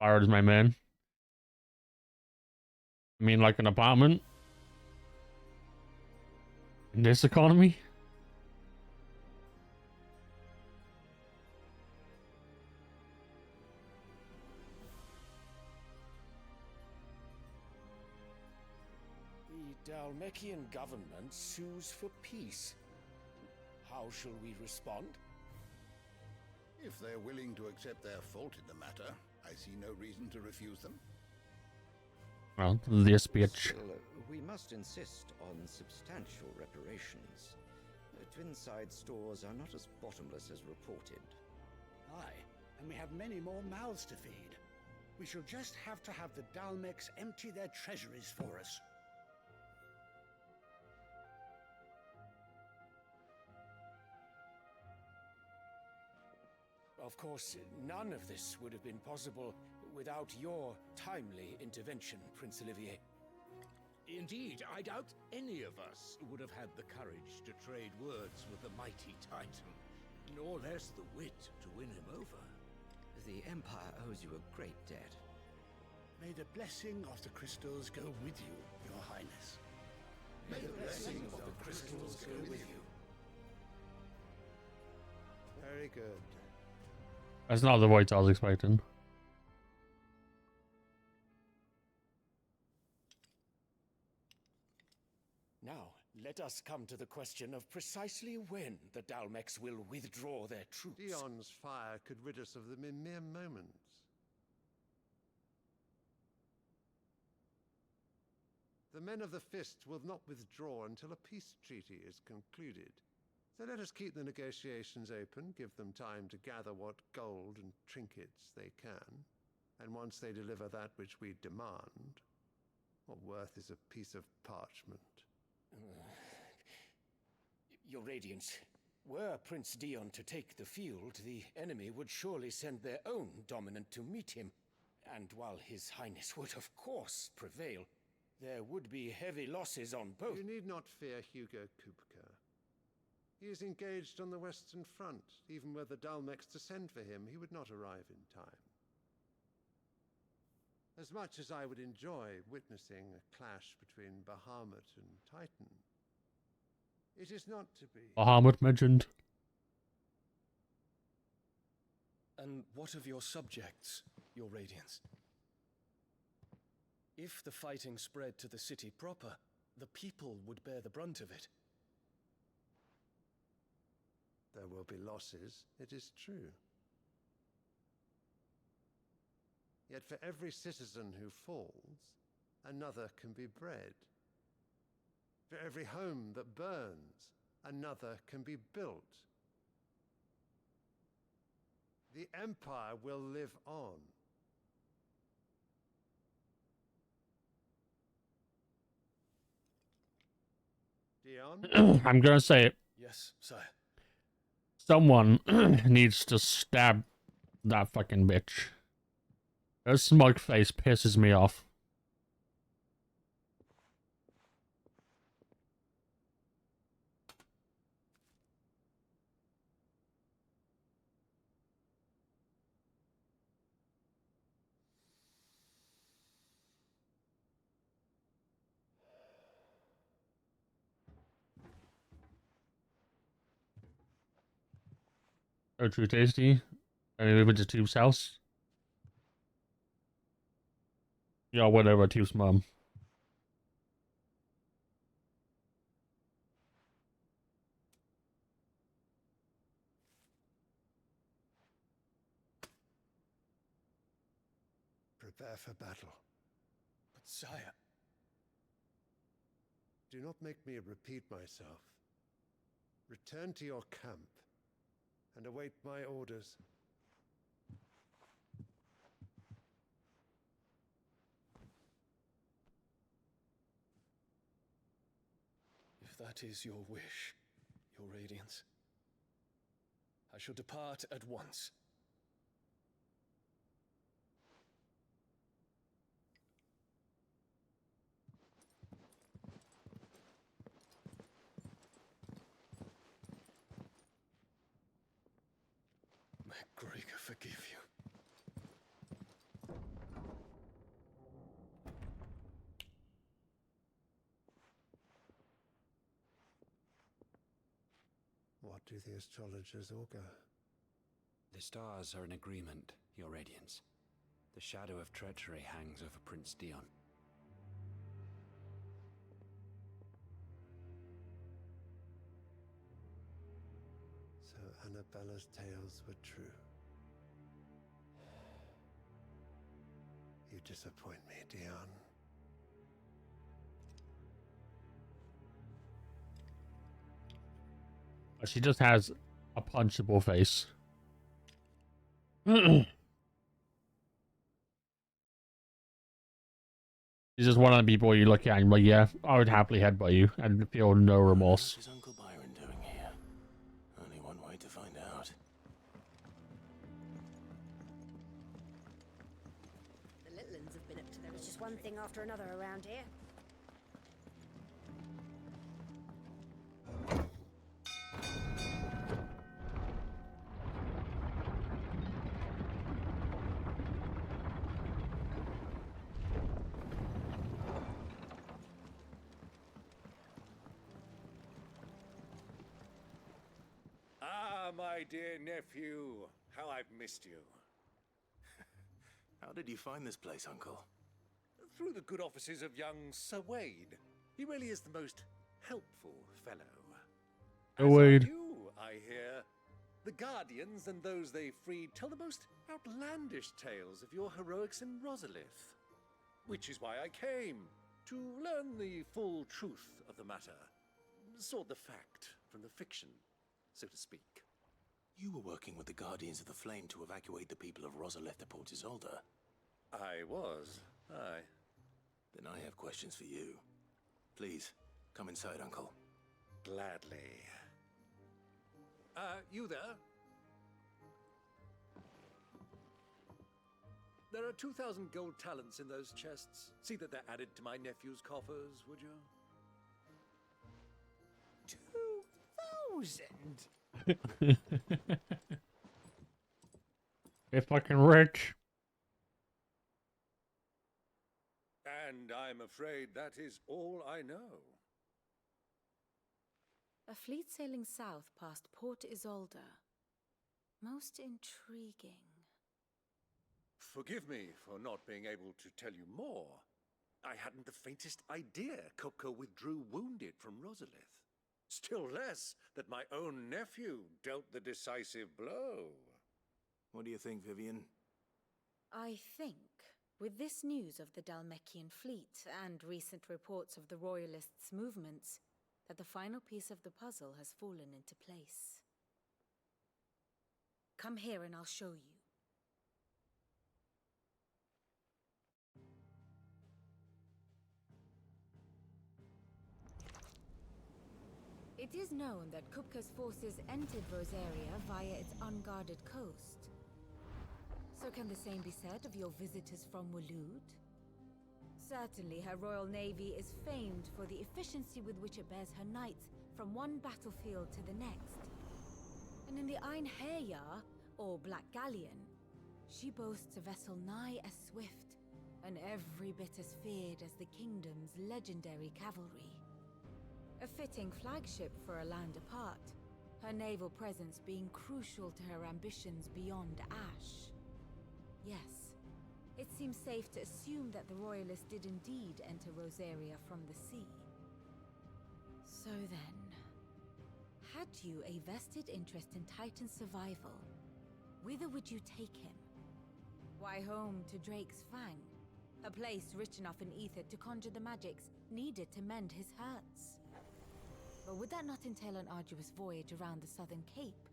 Byron is my man. I mean, like an apartment? In this economy? The Dalmekian government sues for peace. How shall we respond? If they're willing to accept their fault in the matter, I see no reason to refuse them. Well, this bitch. Still, we must insist on substantial reparations. Twinside stores are not as bottomless as reported. Aye, and we have many more mouths to feed. We shall just have to have the Dalmecs empty their treasuries for us. Of course, none of this would have been possible without your timely intervention, Prince Olivier. Indeed, I doubt any of us would have had the courage to trade words with the mighty Titan, nor less the wit to win him over. The Empire owes you a great debt. May the blessing of the crystals go with you, Your Highness. May the blessing of the crystals go with you. Very good. That's not the voice I was expecting. Now, let us come to the question of precisely when the Dalmecs will withdraw their troops. Dion's fire could rid us of them in mere moments. The men of the Fist will not withdraw until a peace treaty is concluded. So let us keep the negotiations open, give them time to gather what gold and trinkets they can, and once they deliver that which we demand, what worth is a piece of parchment? Your Radiance, were Prince Dion to take the field, the enemy would surely send their own dominant to meet him. And while His Highness would of course prevail, there would be heavy losses on both. You need not fear Hugo Kupka. He is engaged on the Western Front. Even were the Dalmex to send for him, he would not arrive in time. As much as I would enjoy witnessing a clash between Bahamut and Titan, it is not to be. Bahamut mentioned. And what of your subjects, your Radiance? If the fighting spread to the city proper, the people would bear the brunt of it. There will be losses, it is true. Yet for every citizen who falls, another can be bred. For every home that burns, another can be built. The Empire will live on. Dion? I'm gonna say it. Yes, sire. Someone needs to stab that fucking bitch. Her smug face pisses me off. Oh, true tasty. And we went to Tube's house. Yeah, whatever, Tube's mom. Prepare for battle. But sire... Do not make me repeat myself. Return to your camp and await my orders. If that is your wish, your Radiance, I shall depart at once. May Gregor forgive you. What do the astrologers augur? The stars are in agreement, your Radiance. The shadow of treachery hangs over Prince Dion. So Annabella's tales were true. You disappoint me, Dion. She just has a punchable face. She's just one of the people you look at and you're like, yeah, I would happily headbutt you and feel no remorse. What is Uncle Byron doing here? Only one way to find out. The little ones have been up to there was just one thing after another around here. My dear nephew, how I've missed you. How did you find this place, Uncle? Through the good offices of young Sir Wade. He really is the most helpful fellow. Sir Wade. I hear. The Guardians and those they freed tell the most outlandish tales of your heroics in Rosalith. Which is why I came, to learn the full truth of the matter. Sort the fact from the fiction, so to speak. You were working with the Guardians of the Flame to evacuate the people of Rosalith to Port Isolde. I was, aye. Then I have questions for you. Please, come inside, Uncle. Gladly. You there? There are 2,000 gold talents in those chests. See that they're added to my nephew's coffers, would you? 2,000? nose end. They're fucking rich. And I'm afraid that is all I know. A fleet sailing south past Port Isolde. Most intriguing. Forgive me for not being able to tell you more. I hadn't the faintest idea Kupka withdrew wounded from Rosalith. Still less that my own nephew dealt the decisive blow. What do you think, Vivian? I think, with this news of the Dhalmekian fleet and recent reports of the Royalists' movements, that the final piece of the puzzle has fallen into place. Come here and I'll show you. It is known that Kupka's forces entered Rosaria via its unguarded coast. So can the same be said of your visitors from Waloed? Certainly her royal navy is famed for the efficiency with which it bears her knights from one battlefield to the next. And in the Einherjar, or Black Galleon, she boasts a vessel nigh as swift and every bit as feared as the kingdom's legendary cavalry. A fitting flagship for a land apart, her naval presence being crucial to her ambitions beyond Ash. Yes, it seems safe to assume that the Royalists did indeed enter Rosaria from the sea. So then, had you a vested interest in Titan's survival, whither would you take him? Why, home to Drake's Fang, a place rich enough in ether to conjure the magics needed to mend his hurts. But would that not entail an arduous voyage around the southern cape?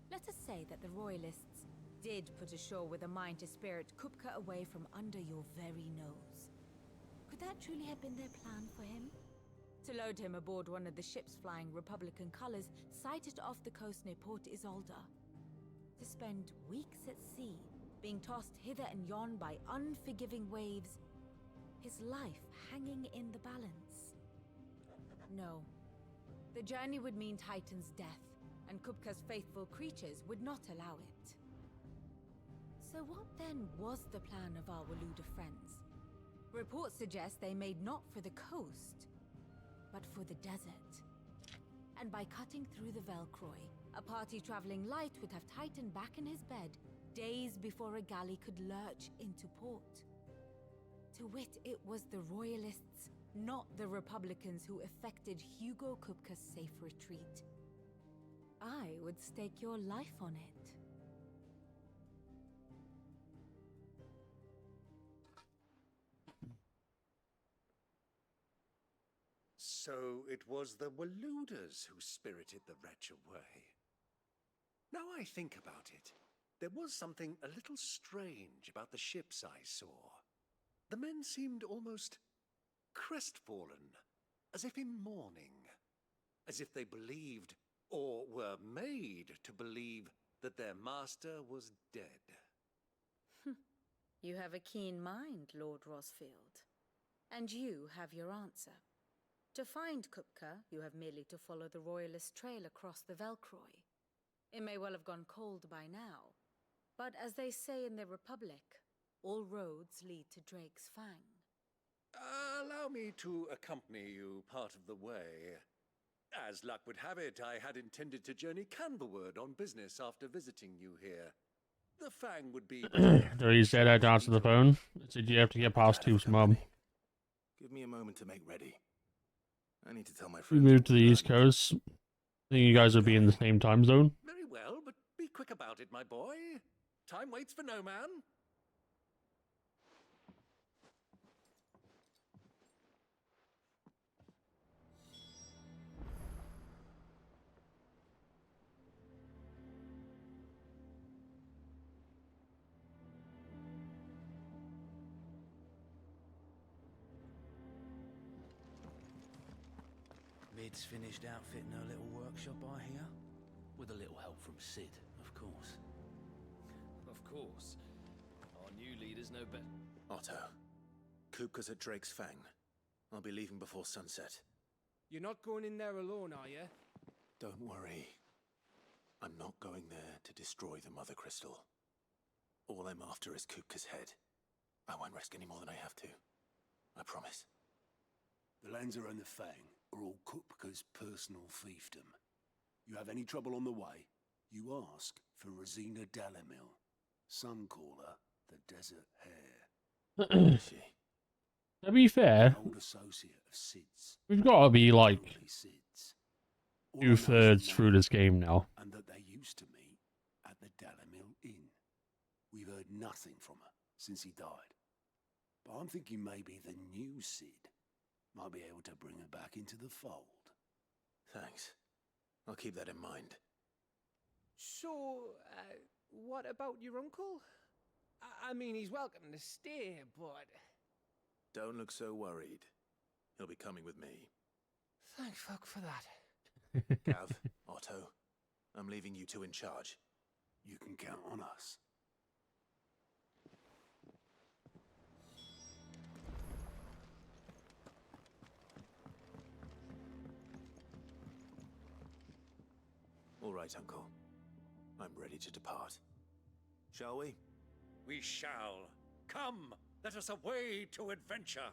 Let us say that the Royalists did put ashore with a mind to spirit Kupka away from under your very nose. Could that truly have been their plan for him? To load him aboard one of the ships flying Republican colors sighted off the coast near Port Isolde. To spend weeks at sea, being tossed hither and yon by unforgiving waves, his life hanging in the balance. No. The journey would mean Titan's death, and Kupka's faithful creatures would not allow it. So what then was the plan of our Waluda friends? Reports suggest they made not for the coast, but for the desert. And by cutting through the Velcroy, a party traveling light would have Titan back in his bed days before a galley could lurch into port. To wit, it was the Royalists, not the Republicans, who effected Hugo Kupka's safe retreat. I would stake your life on it. So it was the Waluders who spirited the wretch away. Now I think about it, there was something a little strange about the ships I saw. The men seemed almost crestfallen, as if in mourning, as if they believed, or were made to believe, that their master was dead. You have a keen mind, Lord Rosfield. And you have your answer. To find Kupka, you have merely to follow the Royalist trail across the Velcroy. It may well have gone cold by now, but as they say in the Republic, all roads lead to Drake's Fang. Allow me to accompany you part of the way. As luck would have it, I had intended to journey Canberward on business after visiting you here. The Fang would be... So you said I'd answer the phone? Said you have to get past Toof's mum. Give me a moment to make ready. I need to tell my We friends. moved to the East Coast. I think you guys would be in the same time zone. Very well, but be quick about it, my boy. Time waits for no man. Mid's finished outfitting her little workshop, I hear. With a little help from Sid, of course. Of course. Our new leader's no better. Otto, Kupka's at Drake's Fang. I'll be leaving before sunset. You're not going in there alone, are you? Don't worry. I'm not going there to destroy the Mother Crystal. All I'm after is Kupka's head. I won't risk any more than I have to. I promise. The Lancer and the Fang are all Kupka's personal fiefdom. You have any trouble on the way, you ask for Rosina Dalamil. Some call her the Desert Hare. She. To be fair, An old associate of Sid's. we've got to be like Only Sid's. All I know is 2/3 the through name this game now. and that they used to meet at the Dalamil Inn. We've heard nothing from her since he died. But I'm thinking maybe the new Sid might be able to bring her back into the fold. Thanks. I'll keep that in mind. So, what about your uncle? I mean, he's welcome to stay, but... Don't look so worried. He'll be coming with me. Thank fuck for that. Gav, Otto, I'm leaving you two in charge. You can count on us. All right, Uncle. I'm ready to depart. Shall we? We shall. Come, let us away to adventure.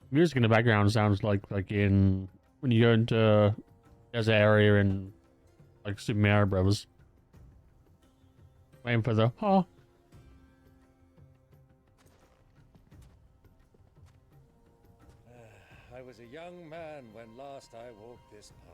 Music in the background sounds like in when you go into there's an area in like Super Mario Brothers. Waiting for the I was a young man when last I walked this path.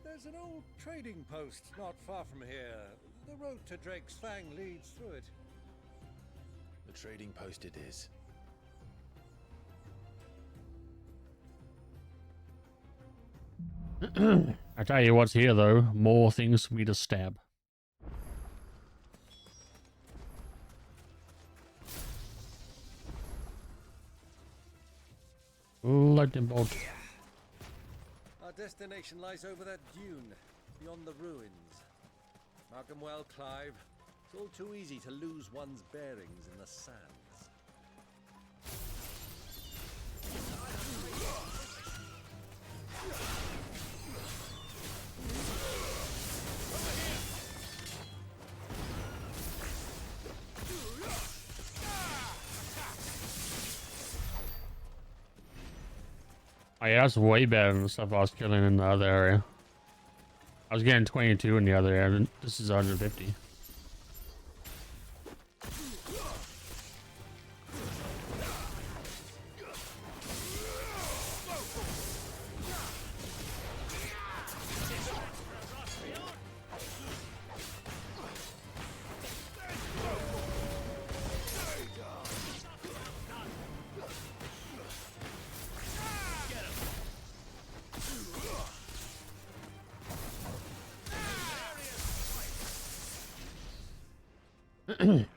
There's an old trading post not far from here. The road to Drake's Fang leads through it. The trading post it is. I tell you what's here though, more things for me to stab. Lightning bolt. Our destination lies over that dune, beyond the ruins. Mark 'em well, Clive. It's all too easy to lose one's bearings in the sands. Oh yeah, that's way better than the stuff I was killing in the other area. I was getting 22 in the other area, and this is 150.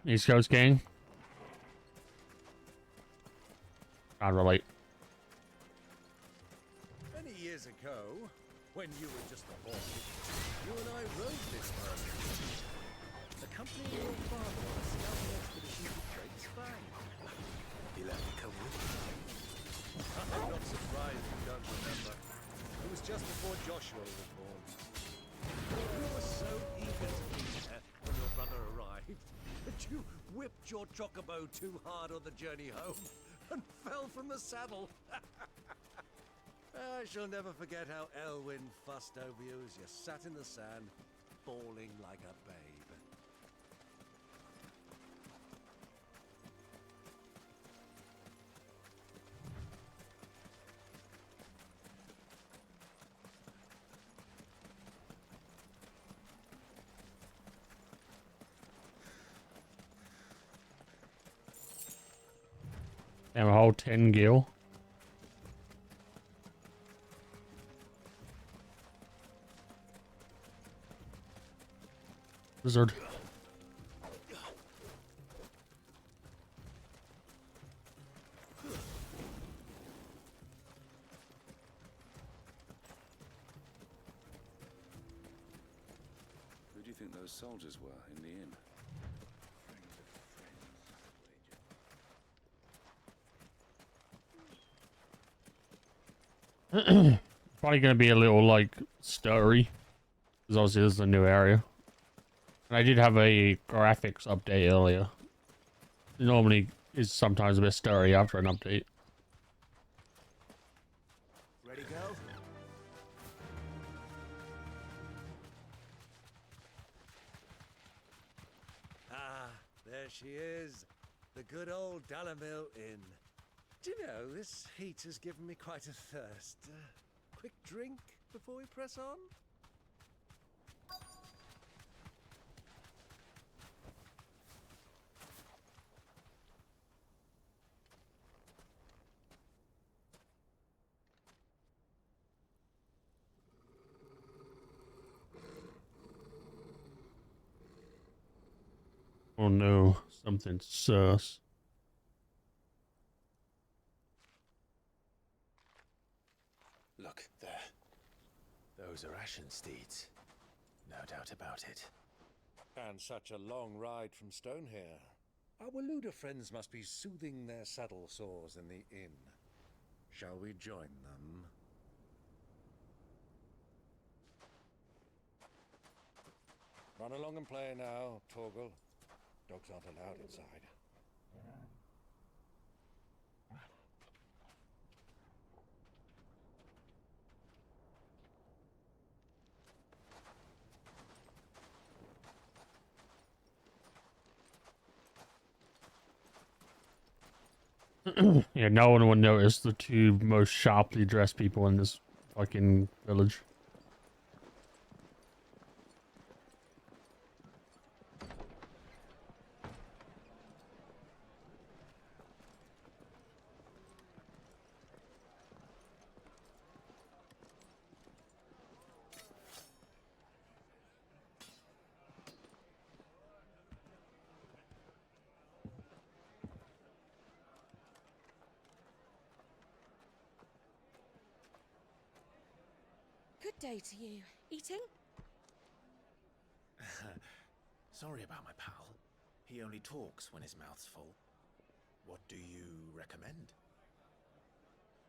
East Coast gang. Can't relate. Many years ago, when you were just a boy, you and I rode this road. Accompanying your father on a scouting expedition to Drake's Fang. He'll have to come with me. I'm not surprised you don't remember. It was just before Joshua was born. You were so eager to be there when your brother arrived that you whipped your chocobo too hard on the journey home and fell from the saddle. I shall never forget how Elwyn fussed over you as you sat in the sand, bawling like a babe. Damn, a whole 10 gil. Wizard. Who do you think those soldiers were in the inn? Probably gonna be a little like stirry, because obviously this is a new area. And I did have a graphics update earlier. It normally is sometimes a bit stirry after an update. Ready, go? Ah, there she is. The good old Dalamil Inn. Do you know, this heat has given me quite a thirst. Quick drink before we press on? Oh no, something sus. Look, there. Those are Ashen steeds. No doubt about it. And such a long ride from Stonehair. Our Luda friends must be soothing their saddle sores in the inn. Shall we join them? Run along and play now, Torgal. Dogs aren't allowed inside. Yeah, no one would notice the two most sharply dressed people in this fucking village. Good day to you. Eating? Sorry about my pal. He only talks when his mouth's full. What do you recommend?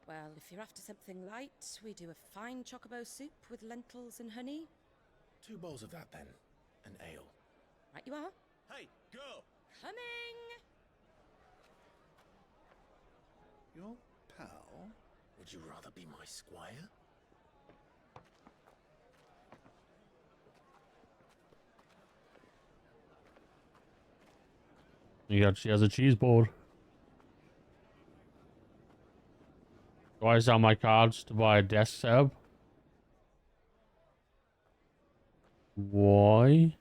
Well, if you're after something light, we do a fine chocobo soup with lentils and honey. 2 bowls of that then. An ale. Right you are. Hey, girl! Coming! Your pal? Would you rather be my squire? She has a cheese board. Do I sell my cards to buy a desk setup? Why?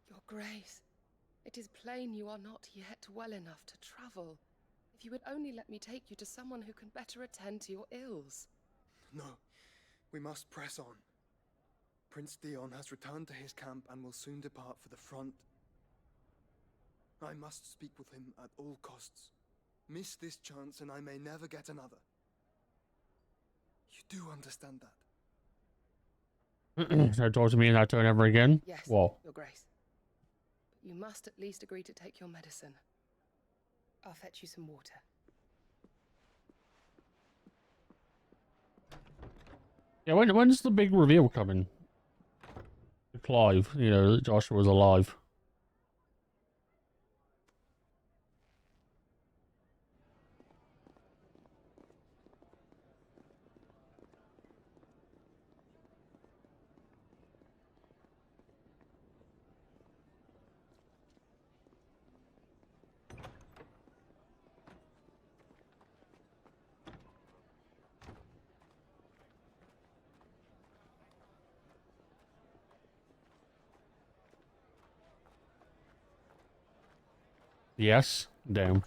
Your Grace, it is plain you are not yet well enough to travel. If you would only let me take you to someone who can better attend to your ills. No, we must press on. Prince Dion has returned to his camp and will soon depart for the front. I must speak with him at all costs. Miss this chance and I may never get another. You do understand that? Should I talk to me in that tone ever again? Yes, Whoa. Your Grace. But you must at least agree to take your medicine. I'll fetch you some water. Yeah, when's the big reveal coming? Clive, you know, Joshua's alive. Yes? Damn.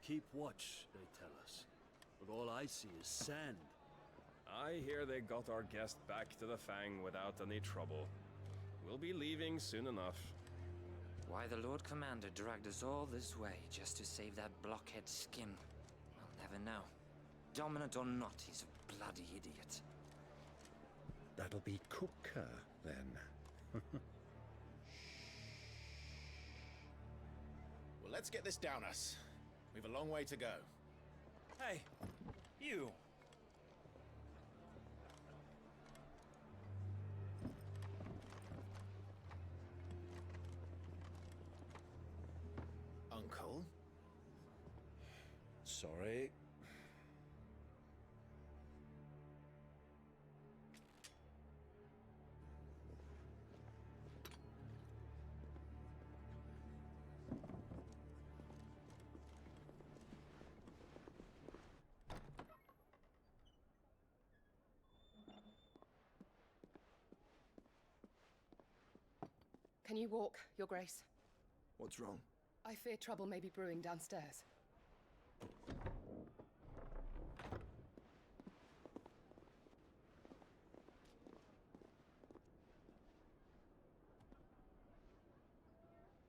Keep watch, they tell us. But all I see is sand. I hear they got our guest back to the Fang without any trouble. We'll be leaving soon enough. Why the Lord Commander dragged us all this way just to save that blockhead Skim, I'll never know. Dominant or not, he's a bloody idiot. That'll be Kupka, then. Well, let's get this down us. We've a long way to go. Hey, you. Uncle? Sorry. Can you walk, Your Grace? What's wrong? I fear trouble may be brewing downstairs.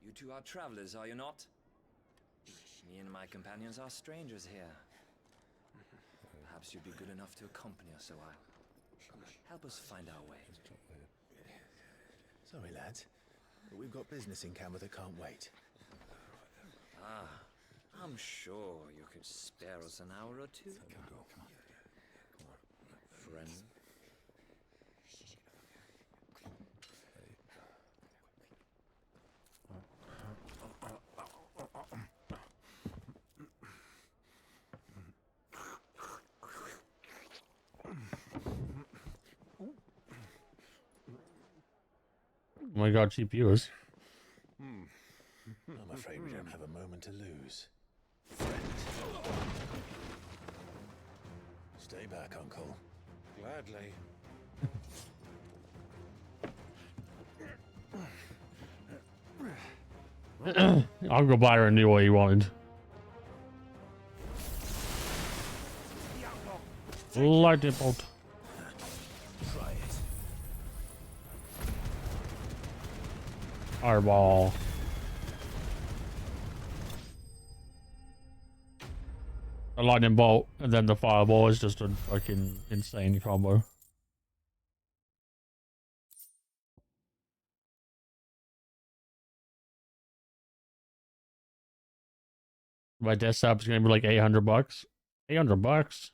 You two are travelers, are you not? Me and my companions are strangers here. Perhaps you'd be good enough to accompany us a while. Help us find our way. Sorry, lads, but we've got business in Camber that can't wait. Ah, I'm sure you could spare us an hour or two. Friend. Oh my god, cheap viewers. I'm afraid we don't have a moment to lose. Stay back, Uncle. Gladly. I'll go buy her a new way you wanted. Lightning bolt. Try it. Fireball. A lightning bolt and then the fireball is just a fucking insane combo. My desktop is gonna be like $800. $800.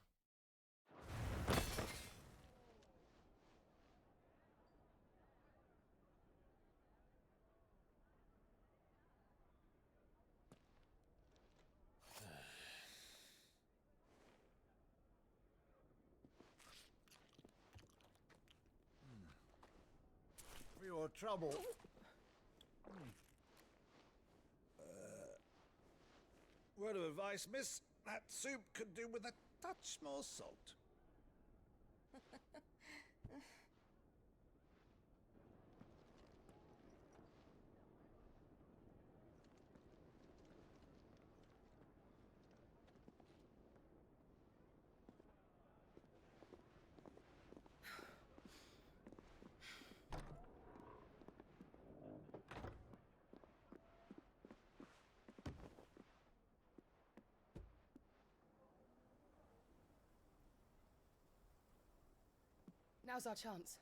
For your trouble. Word of advice, miss. That soup could do with a touch more salt. Now's our chance.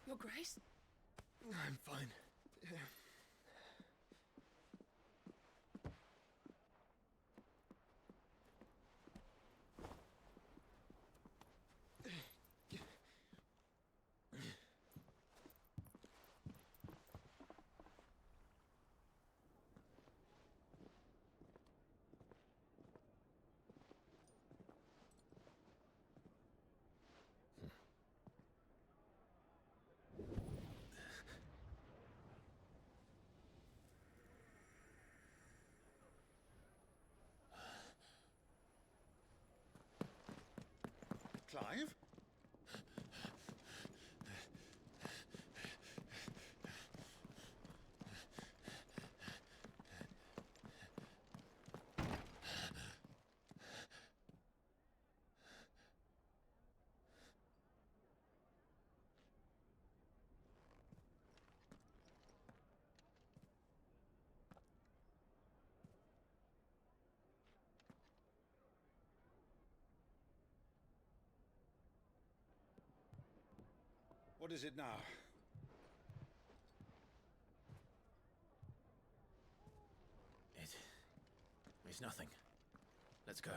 Your Grace? I'm fine. alive? What is it now? It's nothing. Let's go.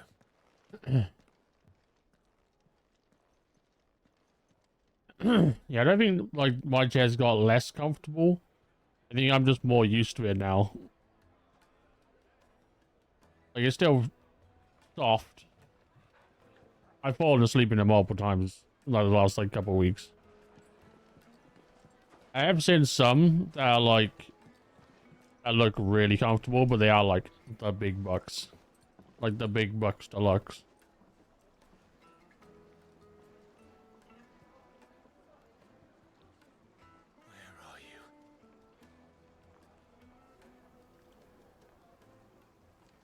Yeah, I don't think like my chair's got less comfortable. I think I'm just more used to it now. Like it's still soft. I've fallen asleep in it multiple times like the last like couple of weeks. I have seen some that are like that look really comfortable, but they are like the big bucks. Like the big bucks deluxe.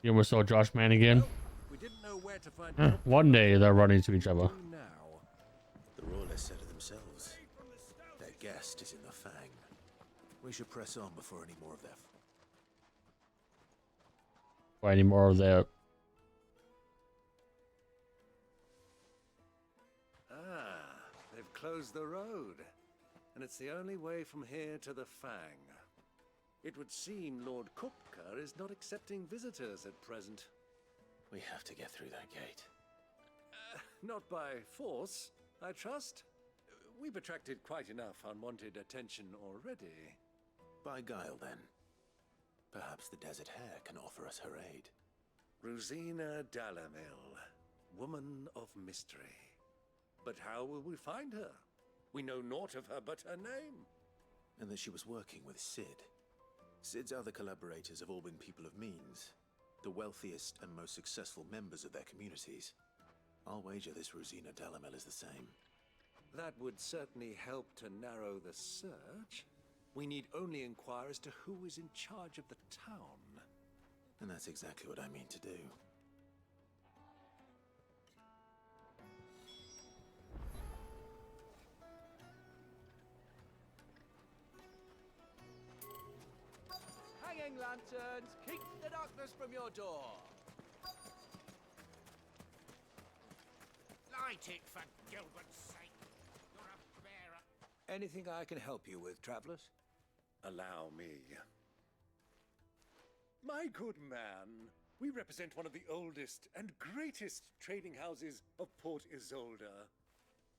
You almost saw Josh Man again. We didn't know where to find One day they'll run into each other. The Royalists said it themselves. Their guest is in the Fang. We should press on before any more of their... Or any more of their... Ah, they've closed the road. And it's the only way from here to the Fang. It would seem Lord Kupka is not accepting visitors at present. We have to get through that gate. Not by force, I trust. We've attracted quite enough unwanted attention already. By guile, then. Perhaps the Desert Hare can offer us her aid. Rosina Dalamil, woman of mystery. But how will we find her? We know naught of her but her name. And that she was working with Cid. Cid's other collaborators have all been people of means, the wealthiest and most successful members of their communities. I'll wager this Rosina Dalamel is the same. That would certainly help to narrow the search. We need only inquire as to who is in charge of the town. And that's exactly what I mean to do. Hanging lanterns, keep the darkness from your door. Light it, for Gilbert's sake. You're a bearer. Anything I can help you with, travelers? Allow me. My good man, we represent one of the oldest and greatest trading houses of Port Isolde.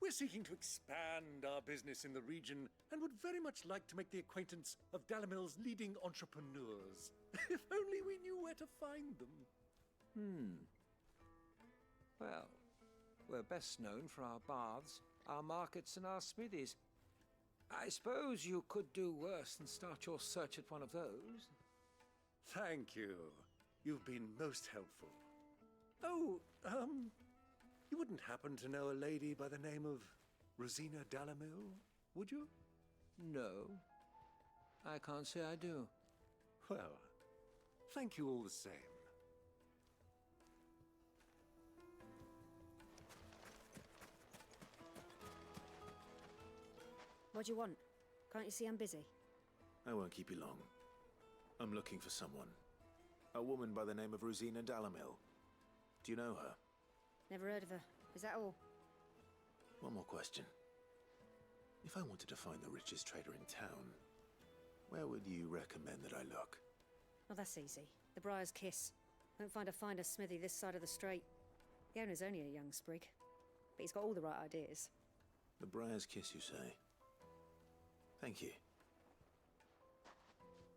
We're seeking to expand our business in the region and would very much like to make the acquaintance of Dalamil's leading entrepreneurs. If only we knew where to find them. Well, we're best known for our baths, our markets, and our smithies. I suppose you could do worse than start your search at one of those. Thank you. You've been most helpful. Oh, you wouldn't happen to know a lady by the name of Rosina Dalamil, would you? No, I can't say I do. Well, thank you all the same. What do you want? Can't you see I'm busy? I won't keep you long. I'm looking for someone. A woman by the name of Rosina Dalamil. Do you know her? Never heard of her. Is that all? One more question. If I wanted to find the richest trader in town, where would you recommend that I look? Oh, that's easy. The Briar's Kiss. Won't find a finer smithy this side of the strait. The owner's only a young sprig, but he's got all the right ideas. The Briar's Kiss, you say? Thank you.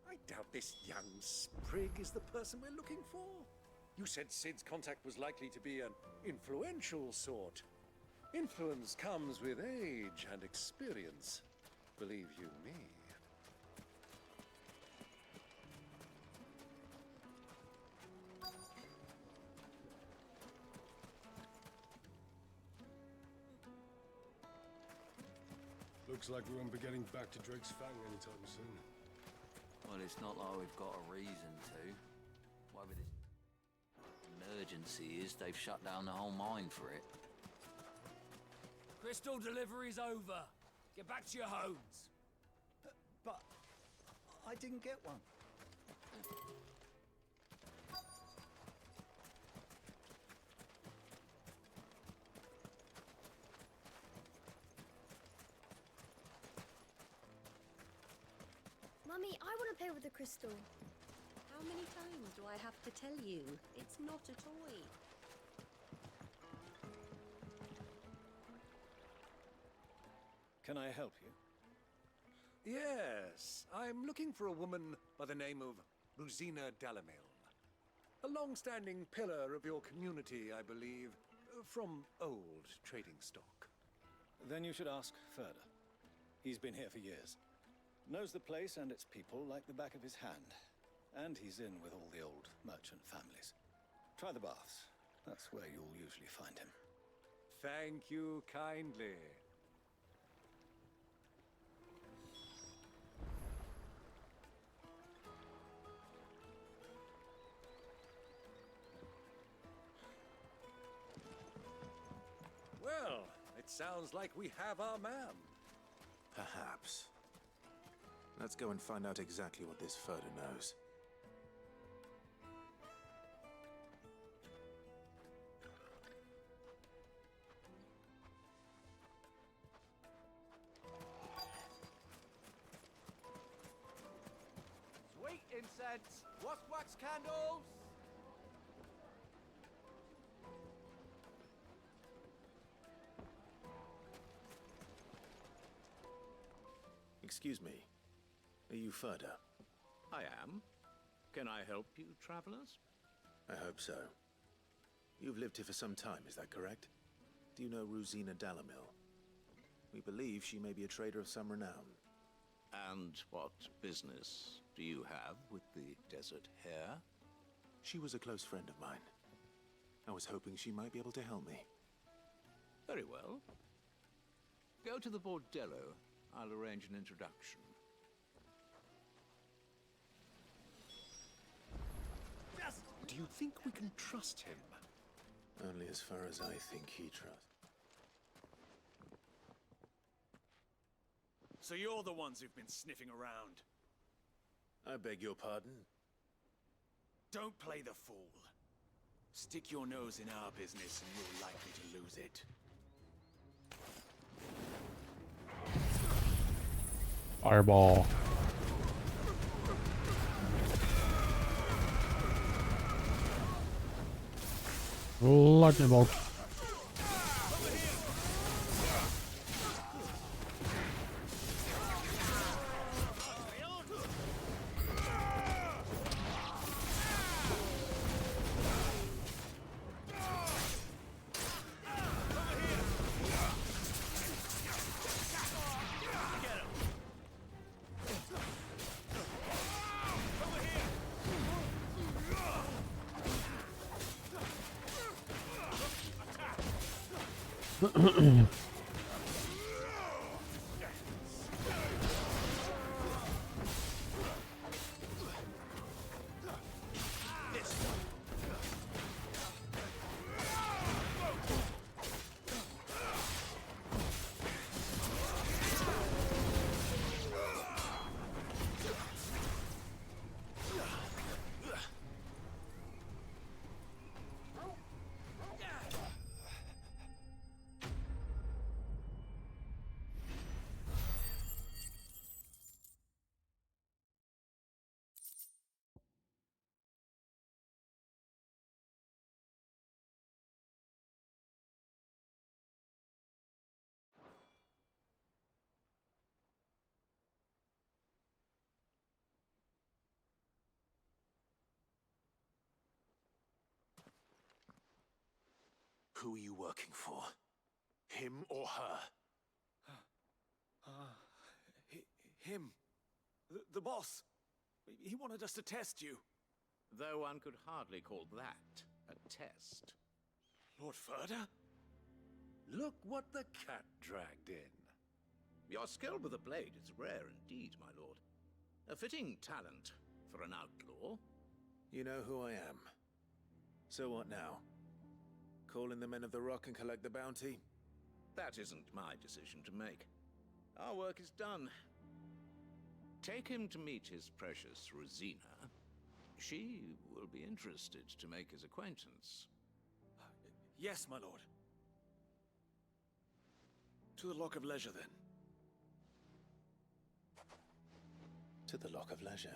I doubt this young sprig is the person we're looking for. You said Cid's contact was likely to be an influential sort. Influence comes with age and experience, believe you me. Looks like we won't be getting back to Drake's Fang anytime soon. Well, it's not like we've got a reason to. Whatever this emergency is, they've shut down the whole mine for it. Crystal delivery's over. Get back to your homes. But I didn't get one. Mummy, I want to play with the crystal. How many times do I have to tell you? It's not a toy. Can I help you? Yes, I'm looking for a woman by the name of Rosina Dalamil. A long-standing pillar of your community, I believe, from old trading stock. Then you should ask Ferda. He's been here for years. Knows the place and its people like the back of his hand. And he's in with all the old merchant families. Try the baths. That's where you'll usually find him. Thank you kindly. Well, it sounds like we have our man. Perhaps. Let's go and find out exactly what this Ferda knows. Sweet incense, wax candles. Excuse me. Are you Ferda? I am. Can I help you, travelers? I hope so. You've lived here for some time, is that correct? Do you know Rosina Dalamil? We believe she may be a trader of some renown. And what business do you have with the Desert Hare? She was a close friend of mine. I was hoping she might be able to help me. Very well. Go to the Bordello. I'll arrange an introduction. Do you think we can trust him? Only as far as I think he trusts. So you're the ones who've been sniffing around. I beg your pardon? Don't play the fool. Stick your nose in our business and you're likely to lose it. Fireball. Lightning bolt. Who are you working for? Him or her? Him. The boss. He wanted us to test you. Though one could hardly call that a test. Lord Ferda? Look what the cat dragged in. Your skill with the blade is rare indeed, my lord. A fitting talent for an outlaw. You know who I am. So what now? Call in the Men of the Rock and collect the bounty? That isn't my decision to make. Our work is done. Take him to meet his precious Rosina. She will be interested to make his acquaintance. Yes, my lord. To the Lock of Leisure, then. To the Lock of Leisure.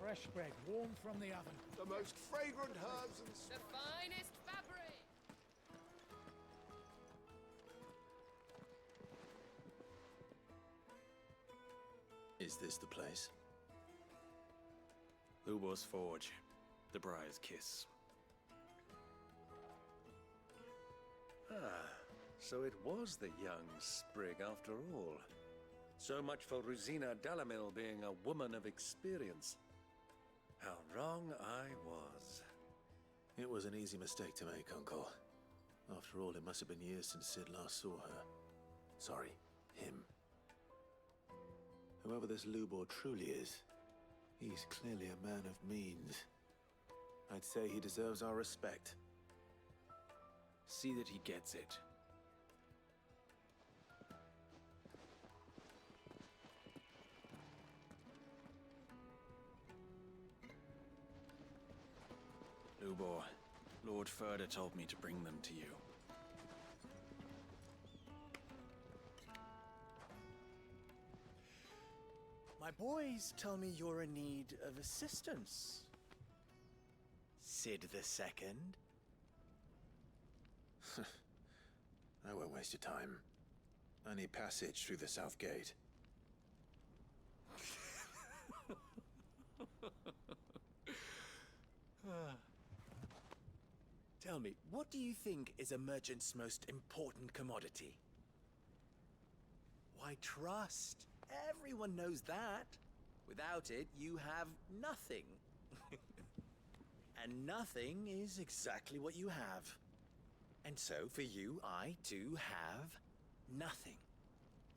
Fresh bread, warm from the oven. The most fragrant herbs and... The finest fabric! Is this the place? Lubor's Forge. The Briar's Kiss. Ah, so it was the young sprig after all. So much for Rosina Dalamil being a woman of experience. How wrong I was. It was an easy mistake to make, Uncle. After all, it must have been years since Sid last saw her. Sorry, him. Whoever this Lubor truly is, he's clearly a man of means. I'd say he deserves our respect. See that he gets it. Lubor, Lord Furder told me to bring them to you. My boys tell me you're in need of assistance. Sid the Second? I won't waste your time. I need passage through the south gate. Tell me, what do you think is a merchant's most important commodity? Why, trust. Everyone knows that. Without it, you have nothing. And nothing is exactly what you have. And so, for you, I, too, have nothing.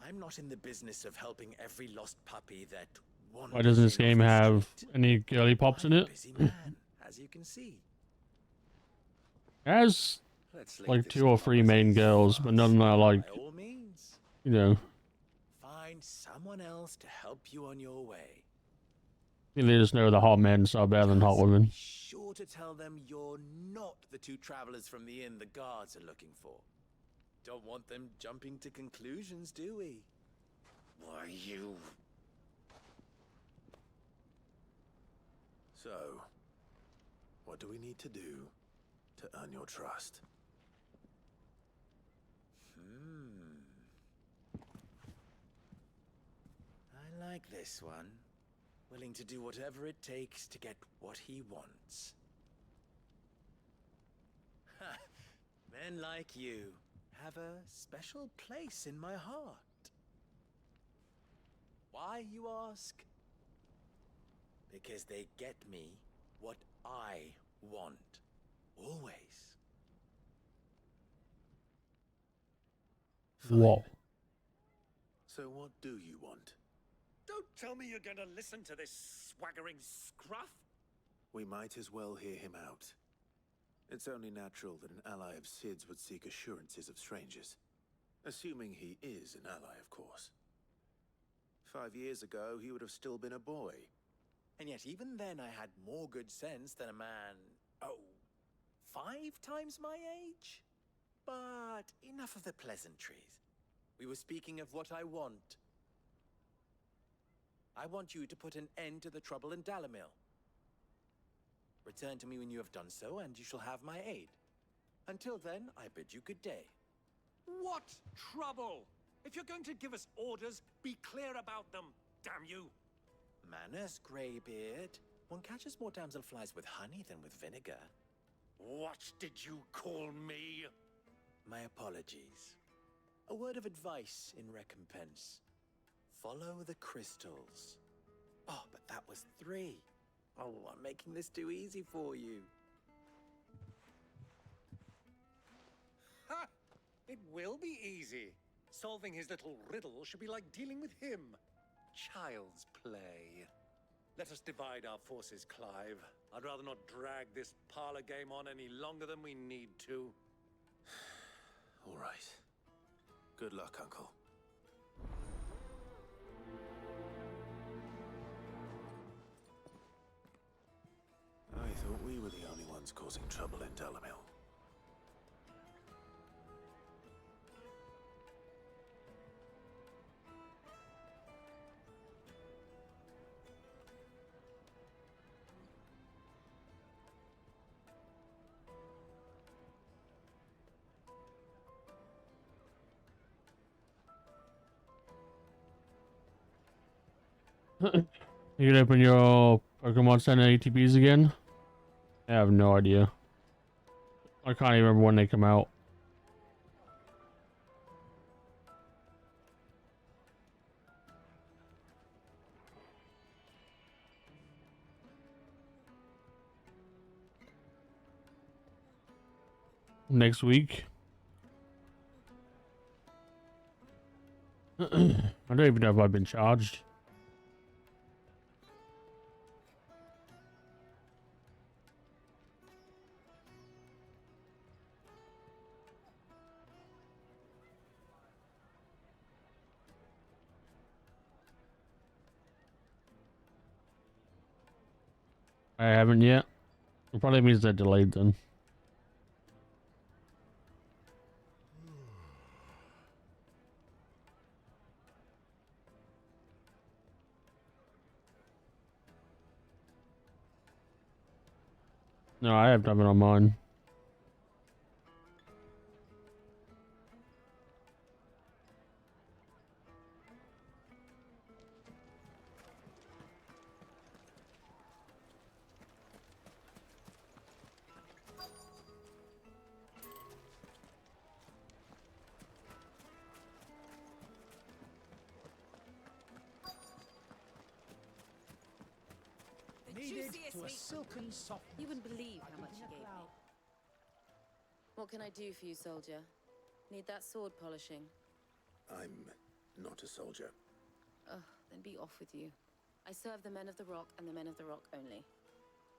I'm not in the business of helping every lost puppy that wanders. Why doesn't this game have any girly pops in it? Busy man, as you can see. It has like 2 or 3 main girls, but none are like, By all means, you know. find someone else to help you on your way. I think they just know the hot men are better than hot women. Sure to tell them you're not the 2 travelers from the inn the guards are looking for. Don't want them jumping to conclusions, do we? Why, you... So, what do we need to do to earn your trust? I like this one. Willing to do whatever it takes to get what he wants. Ha! Men like you have a special place in my heart. Why, you ask? Because they get me what I want. Always. Whoa. So what do you want? Don't tell me you're going to listen to this swaggering scruff. We might as well hear him out. It's only natural that an ally of Sid's would seek assurances of strangers. Assuming he is an ally, of course. 5 years ago, he would have still been a boy. And yet even then I had more good sense than a man, 5 times my age? But enough of the pleasantries. We were speaking of what I want. I want you to put an end to the trouble in Dalamil. Return to me when you have done so, and you shall have my aid. Until then, I bid you good day. What trouble? If you're going to give us orders, be clear about them, damn you! Manners, Greybeard. One catches more damselflies with honey than with vinegar. What did you call me? My apologies. A word of advice in recompense. Follow the crystals. Oh, but that was 3. Oh, I'm making this too easy for you. Ha! It will be easy. Solving his little riddle should be like dealing with him. Child's play. Let us divide our forces, Clive. I'd rather not drag this parlor game on any longer than we need to. All right. Good luck, Uncle. I thought we were the only ones causing trouble in Dalamil. You gonna open your Pokemon Center ATPs again? I have no idea. I can't even remember when they come out. Next week. I don't even know if I've been charged. I haven't yet. It probably means they're delayed then. No, I have nothing on mine. Needed to a silken soft. You wouldn't believe how much he gave me. What can I do for you, soldier? Need that sword polishing? I'm not a soldier. Ugh, then be off with you. I serve the men of the rock and the men of the rock only.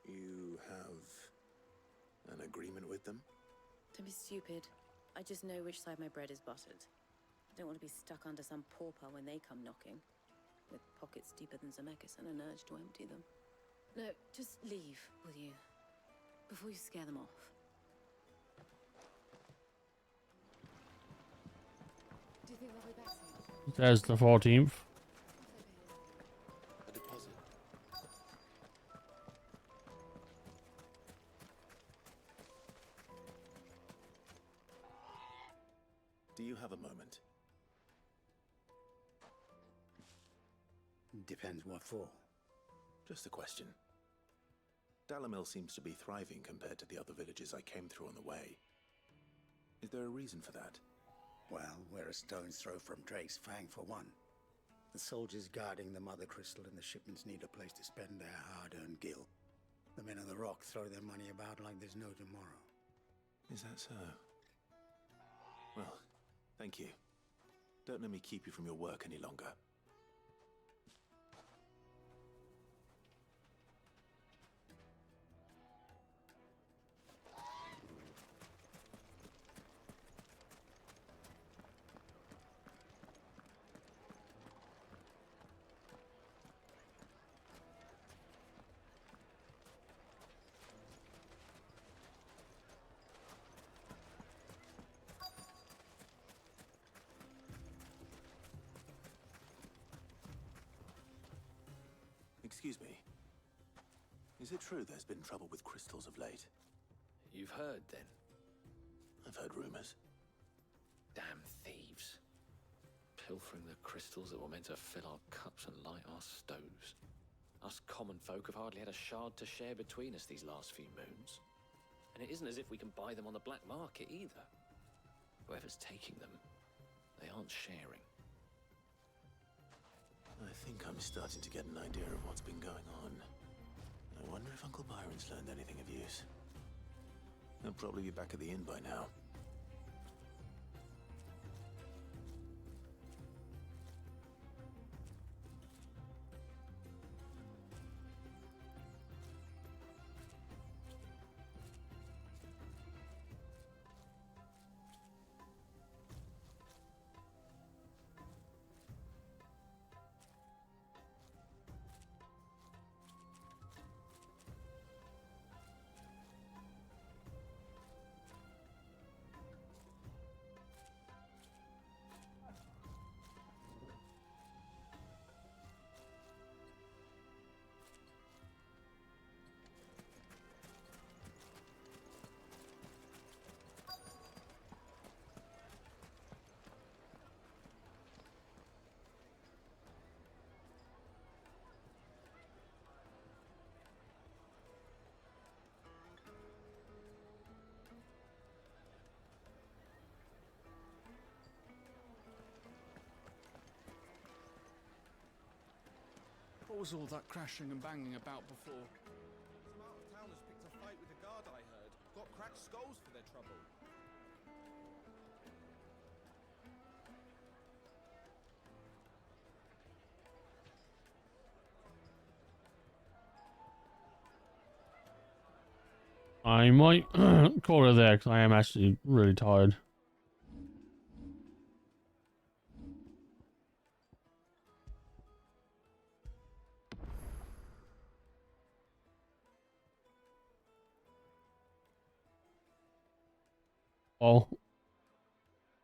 You have an agreement with them? Don't be stupid. I just know which side my bread is buttered. I don't want to be stuck under some pauper when they come knocking, with pockets deeper than Zemeckis and an urge to empty them. No, just leave, will you? Before you scare them off. Do you think they'll be back soon? There's the 14th. A deposit. Do you have a moment? Depends what for. Just a question. Dalamil seems to be thriving compared to the other villages I came through on the way. Is there a reason for that? Well, we're a stone's throw from Drake's Fang for one. The soldiers guarding the Mother Crystal and the shipments need a place to spend their hard-earned gil. The men of the rock throw their money about like there's no tomorrow. Is that so? Well, thank you. Don't let me keep you from your work any longer. Excuse me. Is it true there's been trouble with crystals of late? You've heard, then? I've heard rumors. Damn thieves. Pilfering the crystals that were meant to fill our cups and light our stoves. Us common folk have hardly had a shard to share between us these last few moons. And it isn't as if we can buy them on the black market either. Whoever's taking them, they aren't sharing. I think I'm starting to get an idea of what's been going on. I wonder if Uncle Byron's learned anything of use. He'll probably be back at the inn by now. What was all that crashing and banging about before? Some out-of-towners picked a fight with the guard, I heard. Got cracked skulls for their trouble. I might call it there because I am actually really tired. Well,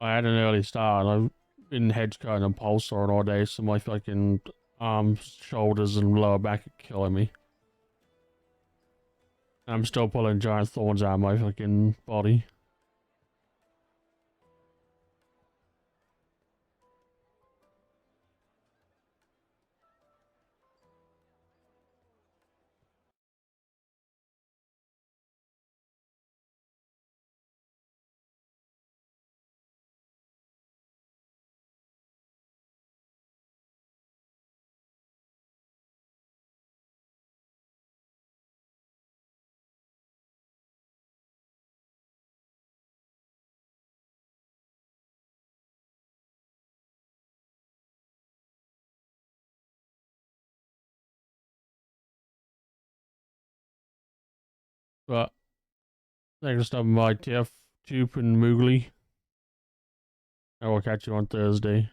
I had an early start. I've been hedge cutting and pulse sword all day, so my fucking arms, shoulders, and lower back are killing me. I'm still pulling giant thorns out of my fucking body. But thanks for stopping by, TF, Tupe, and Moogly. I will catch you on Thursday.